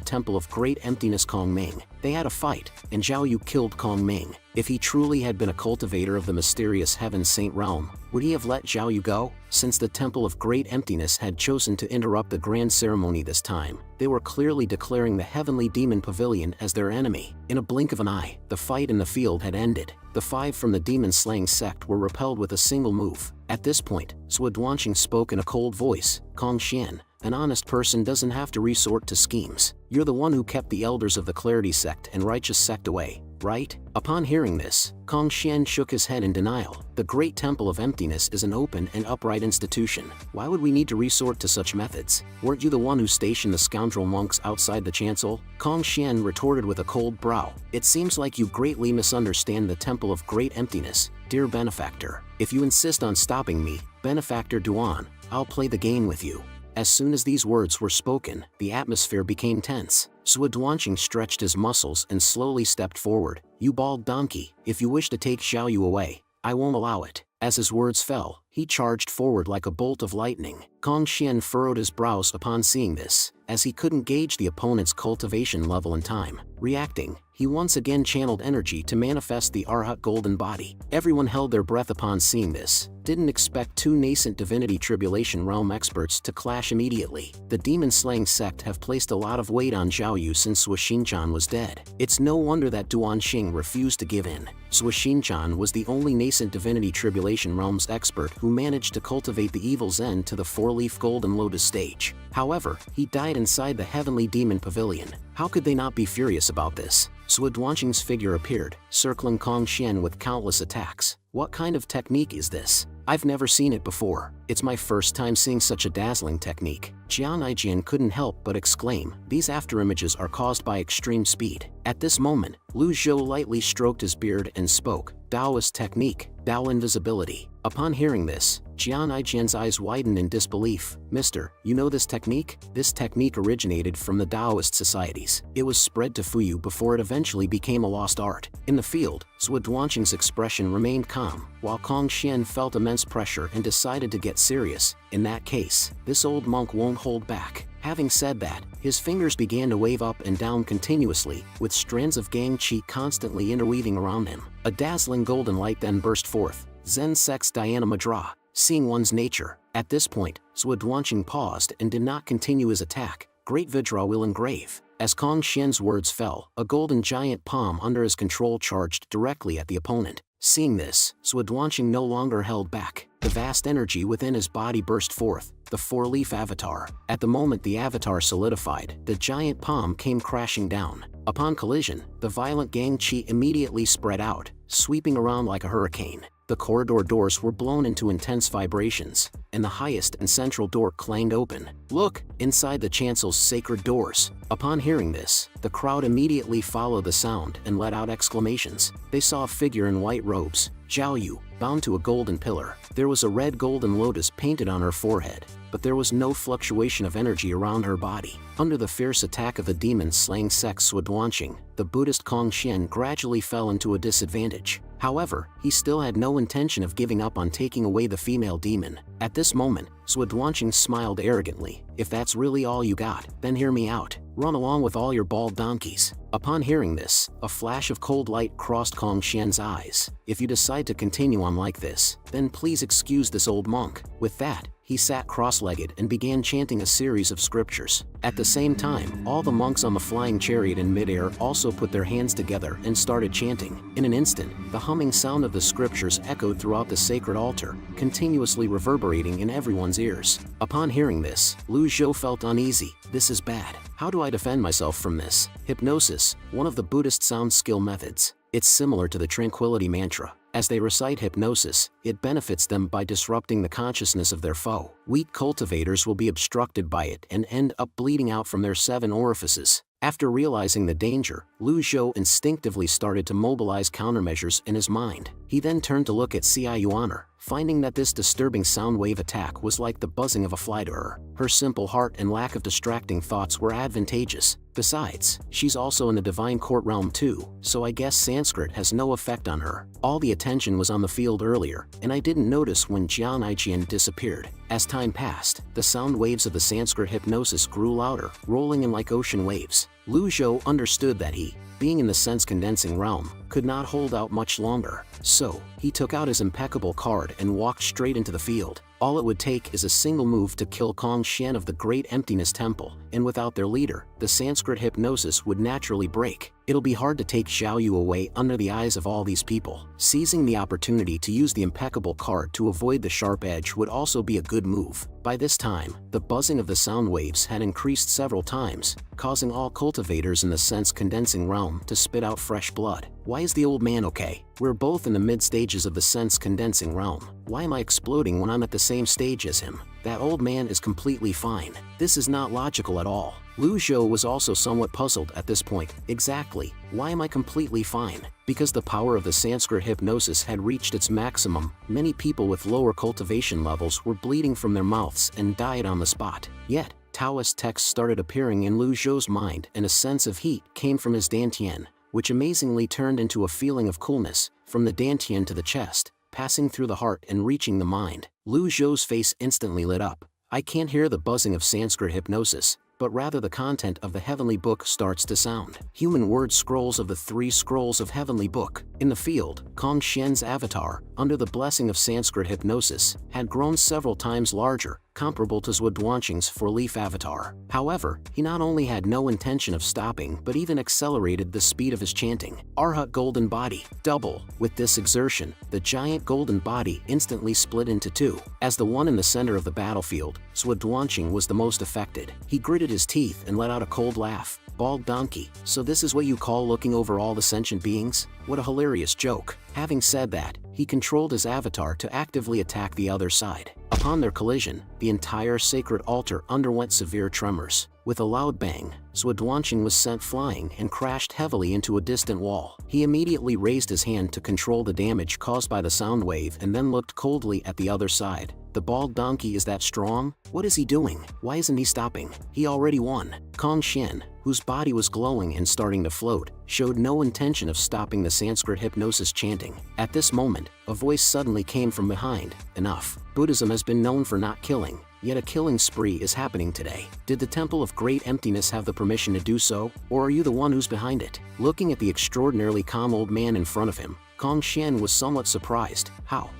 Temple of Great Emptiness Kong Ming. They had a fight, and Zhao Yu killed Kong Ming. If he truly had been a cultivator of the mysterious Heaven Saint realm, would he have let Zhao Yu go? Since the Temple of Great Emptiness had chosen to interrupt the grand ceremony this time, they were clearly declaring the Heavenly Demon Pavilion as their enemy. In a blink of an eye, the fight in the field had ended. The 5 from the demon-slaying sect were repelled with a single move. At this point, Zhuo Duanqing spoke in a cold voice. Kong Xian, an honest person doesn't have to resort to schemes. You're the one who kept the elders of the Clarity sect and Righteous sect away, right? Upon hearing this, Kong Xian shook his head in denial. The Great Temple of Emptiness is an open and upright institution. Why would we need to resort to such methods? Weren't you the one who stationed the scoundrel monks outside the chancel? Kong Xian retorted with a cold brow. It seems like you greatly misunderstand the Temple of Great Emptiness, dear benefactor. If you insist on stopping me, Benefactor Duan, I'll play the game with you. As soon as these words were spoken, the atmosphere became tense. Zhuo Duanqing stretched his muscles and slowly stepped forward. You bald donkey, if you wish to take Zhao Yu away, I won't allow it. As his words fell, he charged forward like a bolt of lightning. Kong Xian furrowed his brows upon seeing this, as he couldn't gauge the opponent's cultivation level in time. Reacting, he once again channeled energy to manifest the Arhat golden body. Everyone held their breath upon seeing this. Didn't expect 2 nascent divinity tribulation realm experts to clash immediately. The demon-slaying sect have placed a lot of weight on Zhao Yu since Zhuo Xinjian was dead. It's no wonder that Duanqing refused to give in. Zhuo Xinjian was the only nascent divinity tribulation realms expert who managed to cultivate the evil Zen to the 4-leaf golden lotus stage. However, he died inside the Heavenly Demon Pavilion. How could they not be furious about this? Sui Duanqing's figure appeared, circling Kong Xian with countless attacks. What kind of technique is this? I've never seen it before. It's my first time seeing such a dazzling technique. Jian Aijian couldn't help but exclaim. These afterimages are caused by extreme speed. At this moment, Lu Zhou lightly stroked his beard and spoke. Taoist technique, Dao invisibility. Upon hearing this, Jian Aijian's eyes widened in disbelief. Mister, you know this technique? This technique originated from the Taoist societies. It was spread to Fuyu before it eventually became a lost art. In the field, Sui Duanqing's expression remained calm, while Kong Xian felt immense pressure and decided to get serious. In that case, this old monk won't hold back. Having said that, his fingers began to wave up and down continuously, with strands of Gang Qi constantly interweaving around him. A dazzling golden light then burst forth. Zen Sex Dhyana Mudra, seeing one's nature. At this point, Sui Duanqing paused and did not continue his attack. Great Vidra will engrave. As Kong Xian's words fell, a golden giant palm under his control charged directly at the opponent. Seeing this, Sui Duanqing no longer held back. The vast energy within his body burst forth, the four-leaf avatar. At the moment the avatar solidified, the giant palm came crashing down. Upon collision, the violent Gang Qi immediately spread out, sweeping around like a hurricane. The corridor doors were blown into intense vibrations, and the highest and central door clanged open. Look, inside the chancel's sacred doors. Upon hearing this, the crowd immediately followed the sound and let out exclamations. They saw a figure in white robes, Zhao Yu, bound to a golden pillar. There was a red golden lotus painted on her forehead, but there was no fluctuation of energy around her body. Under the fierce attack of the demon-slaying sect Sui Duanqing, the Buddhist Kong Xian gradually fell into a disadvantage. However, he still had no intention of giving up on taking away the female demon. At this moment, Sui Duanqing smiled arrogantly. If that's really all you got, then hear me out. Run along with all your bald donkeys. Upon hearing this, a flash of cold light crossed Kong Xian's eyes. If you decide to continue on like this, then please excuse this old monk. With that, he sat cross-legged and began chanting a series of scriptures. At the same time, all the monks on the flying chariot in midair also put their hands together and started chanting. In an instant, the humming sound of the scriptures echoed throughout the sacred altar, continuously reverberating in everyone's ears. Upon hearing this, Lu Zhou felt uneasy. This is bad. How do I defend myself from this? Hypnosis, one of the Buddhist sound skill methods. It's similar to the tranquility mantra. As they recite hypnosis, it benefits them by disrupting the consciousness of their foe. Weak cultivators will be obstructed by it and end up bleeding out from their 7 orifices. After realizing the danger, Lu Zhou instinctively started to mobilize countermeasures in his mind. He then turned to look at Xia Yuaner, finding that this disturbing sound wave attack was like the buzzing of a fly to her. Her simple heart and lack of distracting thoughts were advantageous. Besides, she's also in the divine court realm too, so I guess Sanskrit has no effect on her. All the attention was on the field earlier, and I didn't notice when Jian Aijian disappeared. As time passed, the sound waves of the Sanskrit hypnosis grew louder, rolling in like ocean waves. Lu Zhou understood that he, being in the sense-condensing realm, could not hold out much longer. So, he took out his impeccable card and walked straight into the field. All it would take is a single move to kill Kong Xian of the Great Emptiness Temple, and without their leader, the Sanskrit hypnosis would naturally break. It'll be hard to take Zhao Yu away under the eyes of all these people. Seizing the opportunity to use the impeccable card to avoid the sharp edge would also be a good move. By this time, the buzzing of the sound waves had increased several times, causing all cultivators in the sense-condensing realm to spit out fresh blood. Why is the old man okay? We're both in the mid-stages of the sense-condensing realm. Why am I exploding when I'm at the same stage as him? That old man is completely fine. This is not logical at all. Lu Zhou was also somewhat puzzled at this point. Exactly, why am I completely fine? Because the power of the Sanskrit hypnosis had reached its maximum, many people with lower cultivation levels were bleeding from their mouths and died on the spot. Yet, Taoist texts started appearing in Lu Zhou's mind and a sense of heat came from his dantian, which amazingly turned into a feeling of coolness, from the dantian to the chest, passing through the heart and reaching the mind. Lu Zhou's face instantly lit up. I can't hear the buzzing of Sanskrit hypnosis, but rather the content of the heavenly book starts to sound. Human word scrolls of the 3 scrolls of heavenly book. In the field, Kong Xian's avatar, under the blessing of Sanskrit hypnosis, had grown several times larger, comparable to Zhuoduanqing's four-leaf avatar. However, he not only had no intention of stopping but even accelerated the speed of his chanting. Arhat golden body, double. With this exertion, the giant golden body instantly split into two. As the one in the center of the battlefield, Zhuoduanqing was the most affected. He gritted his teeth and let out a cold laugh. Bald donkey, so this is what you call looking over all the sentient beings? What a hilarious joke. Having said that, he controlled his avatar to actively attack the other side. Upon their collision, the entire sacred altar underwent severe tremors. With a loud bang, Zhuoduanqing was sent flying and crashed heavily into a distant wall. He immediately raised his hand to control the damage caused by the sound wave and then looked coldly at the other side. The bald donkey is that strong? What is he doing? Why isn't he stopping? He already won. Kong Xian, whose body was glowing and starting to float, showed no intention of stopping the Sanskrit hypnosis chanting. At this moment, a voice suddenly came from behind. Enough. Buddhism has been known for not killing, yet a killing spree is happening today. Did the Temple of Great Emptiness have the permission to do so, or are you the one who's behind it? Looking at the extraordinarily calm old man in front of him, Kong Xian was somewhat surprised. How?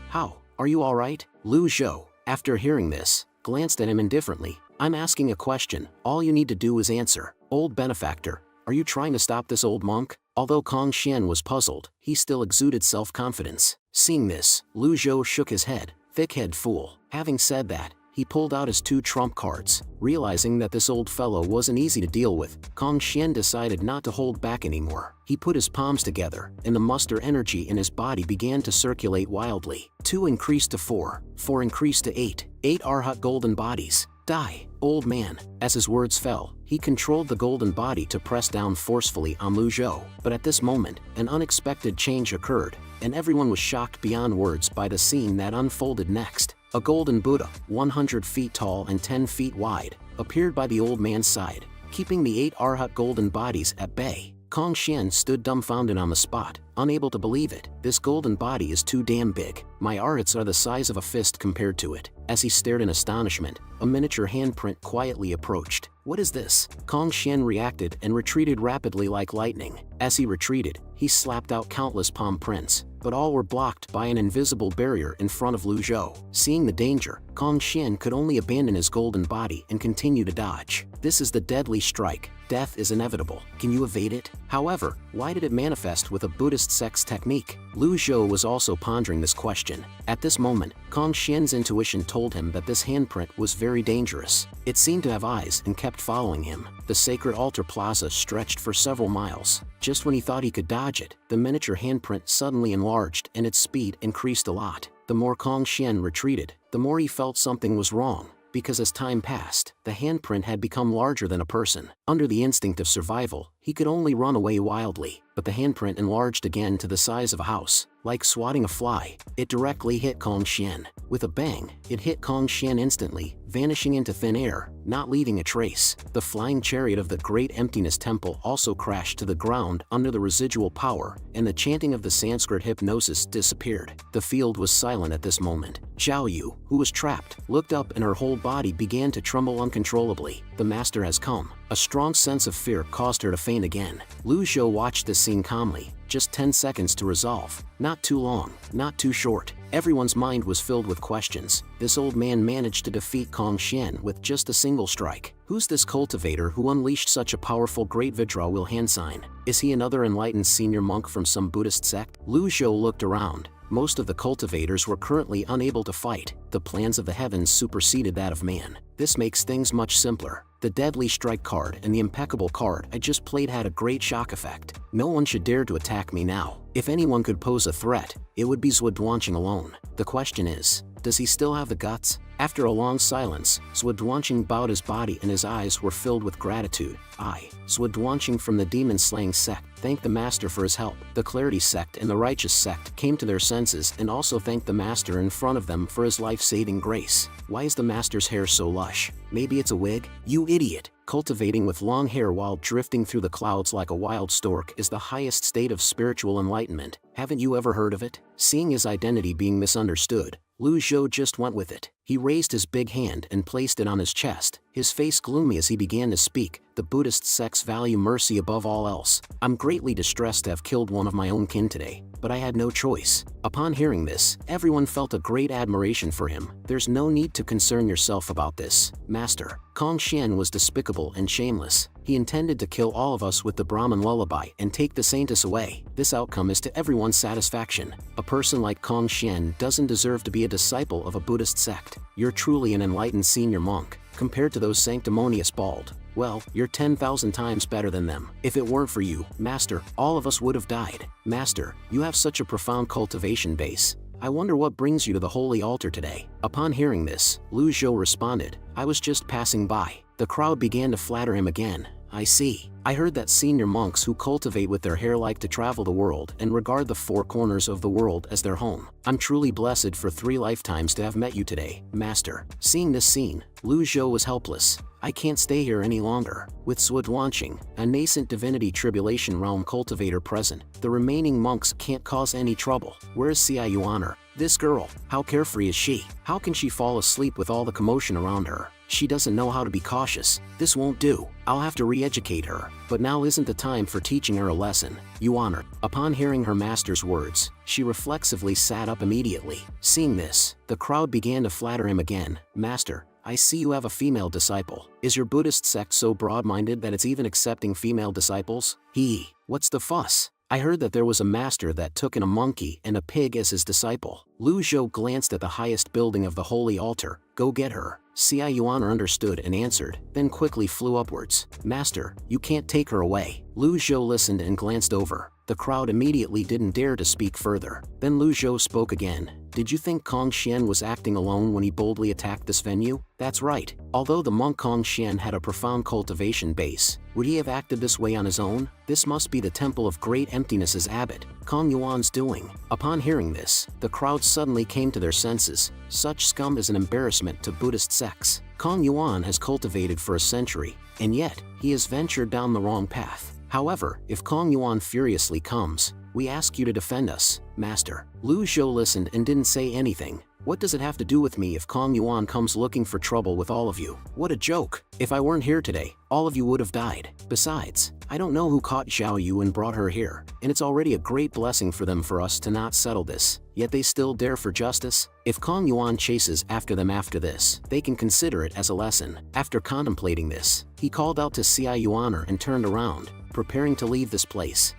Are you alright? Lu Zhou, after hearing this, glanced at him indifferently. I'm asking a question, all you need to do is answer. Old benefactor, are you trying to stop this old monk? Although Kong Xian was puzzled, he still exuded self-confidence. Seeing this, Lu Zhou shook his head. Thick-head fool. Having said that, he pulled out his two trump cards. Realizing that this old fellow wasn't easy to deal with, Kong Xian decided not to hold back anymore. He put his palms together, and the muster energy in his body began to circulate wildly. 2 increased to 4, 4 increased to 8, 8 Arhat golden bodies. Die, old man. As his words fell, he controlled the golden body to press down forcefully on Lu Zhou. But at this moment, an unexpected change occurred, and everyone was shocked beyond words by the scene that unfolded next. A golden Buddha, 100 feet tall and 10 feet wide, appeared by the old man's side, keeping the 8 Arhat golden bodies at bay. Kong Xian stood dumbfounded on the spot, unable to believe it. This golden body is too damn big. My Arhats are the size of a fist compared to it. As he stared in astonishment, a miniature handprint quietly approached. What is this? Kong Xian reacted and retreated rapidly like lightning. As he retreated, he slapped out countless palm prints, but all were blocked by an invisible barrier in front of Lu Zhou. Seeing the danger, Kong Xian could only abandon his golden body and continue to dodge. This is the deadly strike. Death is inevitable. Can you evade it? However, why did it manifest with a Buddhist sex technique? Lu Zhou was also pondering this question. At this moment, Kong Xian's intuition told him that this handprint was very dangerous. It seemed to have eyes and kept following him. The sacred altar plaza stretched for several miles. Just when he thought he could dodge it, the miniature handprint suddenly enlarged and its speed increased a lot. The more Kong Xian retreated, the more he felt something was wrong, because as time passed, the handprint had become larger than a person. Under the instinct of survival, he could only run away wildly, but the handprint enlarged again to the size of a house. Like swatting a fly, it directly hit Kong Xian. With a bang, it hit Kong Xian instantly, vanishing into thin air, not leaving a trace. The flying chariot of the Great Emptiness Temple also crashed to the ground under the residual power, and the chanting of the Sanskrit hypnosis disappeared. The field was silent at this moment. Zhao Yu, who was trapped, looked up and her whole body began to tremble uncontrollably. The master has come. A strong sense of fear caused her to faint again. Lu Zhou watched this scene calmly. Just 10 seconds to resolve. Not too long, not too short. Everyone's mind was filled with questions. This old man managed to defeat Kong Xian with just a single strike. Who's this cultivator who unleashed such a powerful Great Vidra hand sign? Is he another enlightened senior monk from some Buddhist sect? Lu Zhou looked around. Most of the cultivators were currently unable to fight. The plans of the heavens superseded that of man. This makes things much simpler. The deadly strike card and the impeccable card I just played had a great shock effect. No one should dare to attack me now. If anyone could pose a threat, it would be Zhuoduanqing alone. The question is, does he still have the guts? After a long silence, Zhuoduanqing bowed his body and his eyes were filled with gratitude. I, Zhuoduanqing from the demon-slaying sect, thanked the master for his help. The Clarity sect and the Righteous sect came to their senses and also thanked the master in front of them for his life-saving grace. Why is the master's hair so lush? Maybe it's a wig? You idiot! Cultivating with long hair while drifting through the clouds like a wild stork is the highest state of spiritual enlightenment. Haven't you ever heard of it? Seeing his identity being misunderstood, Lu Zhou just went with it. He raised his big hand and placed it on his chest, his face gloomy as he began to speak. The Buddhist sects value mercy above all else. I'm greatly distressed to have killed one of my own kin today. but I had no choice. Upon hearing this, everyone felt a great admiration for him. There's no need to concern yourself about this, Master. Kong Xian was despicable and shameless. He intended to kill all of us with the Brahmin lullaby and take the saintess away. This outcome is to everyone's satisfaction. A person like Kong Xian doesn't deserve to be a disciple of a Buddhist sect. You're truly an enlightened senior monk. Compared to those sanctimonious bald, well, you're 10,000 times better than them. If it weren't for you, Master, all of us would have died. Master, you have such a profound cultivation base. I wonder what brings you to the holy altar today. Upon hearing this, Lu Zhou responded, I was just passing by. The crowd began to flatter him again. I see. I heard that senior monks who cultivate with their hair like to travel the world and regard the four corners of the world as their home. I'm truly blessed for 3 lifetimes to have met you today, Master. Seeing this scene, Lu Zhou was helpless. I can't stay here any longer. With Suodwanqing, a nascent divinity tribulation realm cultivator present, the remaining monks can't cause any trouble. Where's Xia Yuaner? This girl, how carefree is she? How can she fall asleep with all the commotion around her? She doesn't know how to be cautious. This won't do. I'll have to re-educate her. But now isn't the time for teaching her a lesson. Yuaner. Upon hearing her master's words, she reflexively sat up immediately. Seeing this, the crowd began to flatter him again. Master, I see you have a female disciple. Is your Buddhist sect so broad-minded that it's even accepting female disciples? What's the fuss? I heard that there was a master that took in a monkey and a pig as his disciple. Lu Zhou glanced at the highest building of the holy altar. Go get her. Xia Yuaner understood and answered, then quickly flew upwards. Master, you can't take her away. Lu Zhou listened and glanced over. The crowd immediately didn't dare to speak further. Then Lu Zhou spoke again. Did you think Kong Xian was acting alone when he boldly attacked this venue? That's right. Although the monk Kong Xian had a profound cultivation base, would he have acted this way on his own? This must be the Temple of Great Emptiness's abbot, Kong Yuan's doing. Upon hearing this, the crowd suddenly came to their senses. Such scum is an embarrassment to Buddhist sects. Kong Yuan has cultivated for a century, and yet, he has ventured down the wrong path. However, if Kong Yuan furiously comes, we ask you to defend us, Master. Lu Zhou listened and didn't say anything. What does it have to do with me if Kong Yuan comes looking for trouble with all of you? What a joke. If I weren't here today, all of you would have died. Besides, I don't know who caught Xiao Yu and brought her here, and it's already a great blessing for them for us to not settle this. Yet they still dare for justice? If Kong Yuan chases after them after this, they can consider it as a lesson. After contemplating this, he called out to Xia Yuaner and turned around, preparing to leave this place.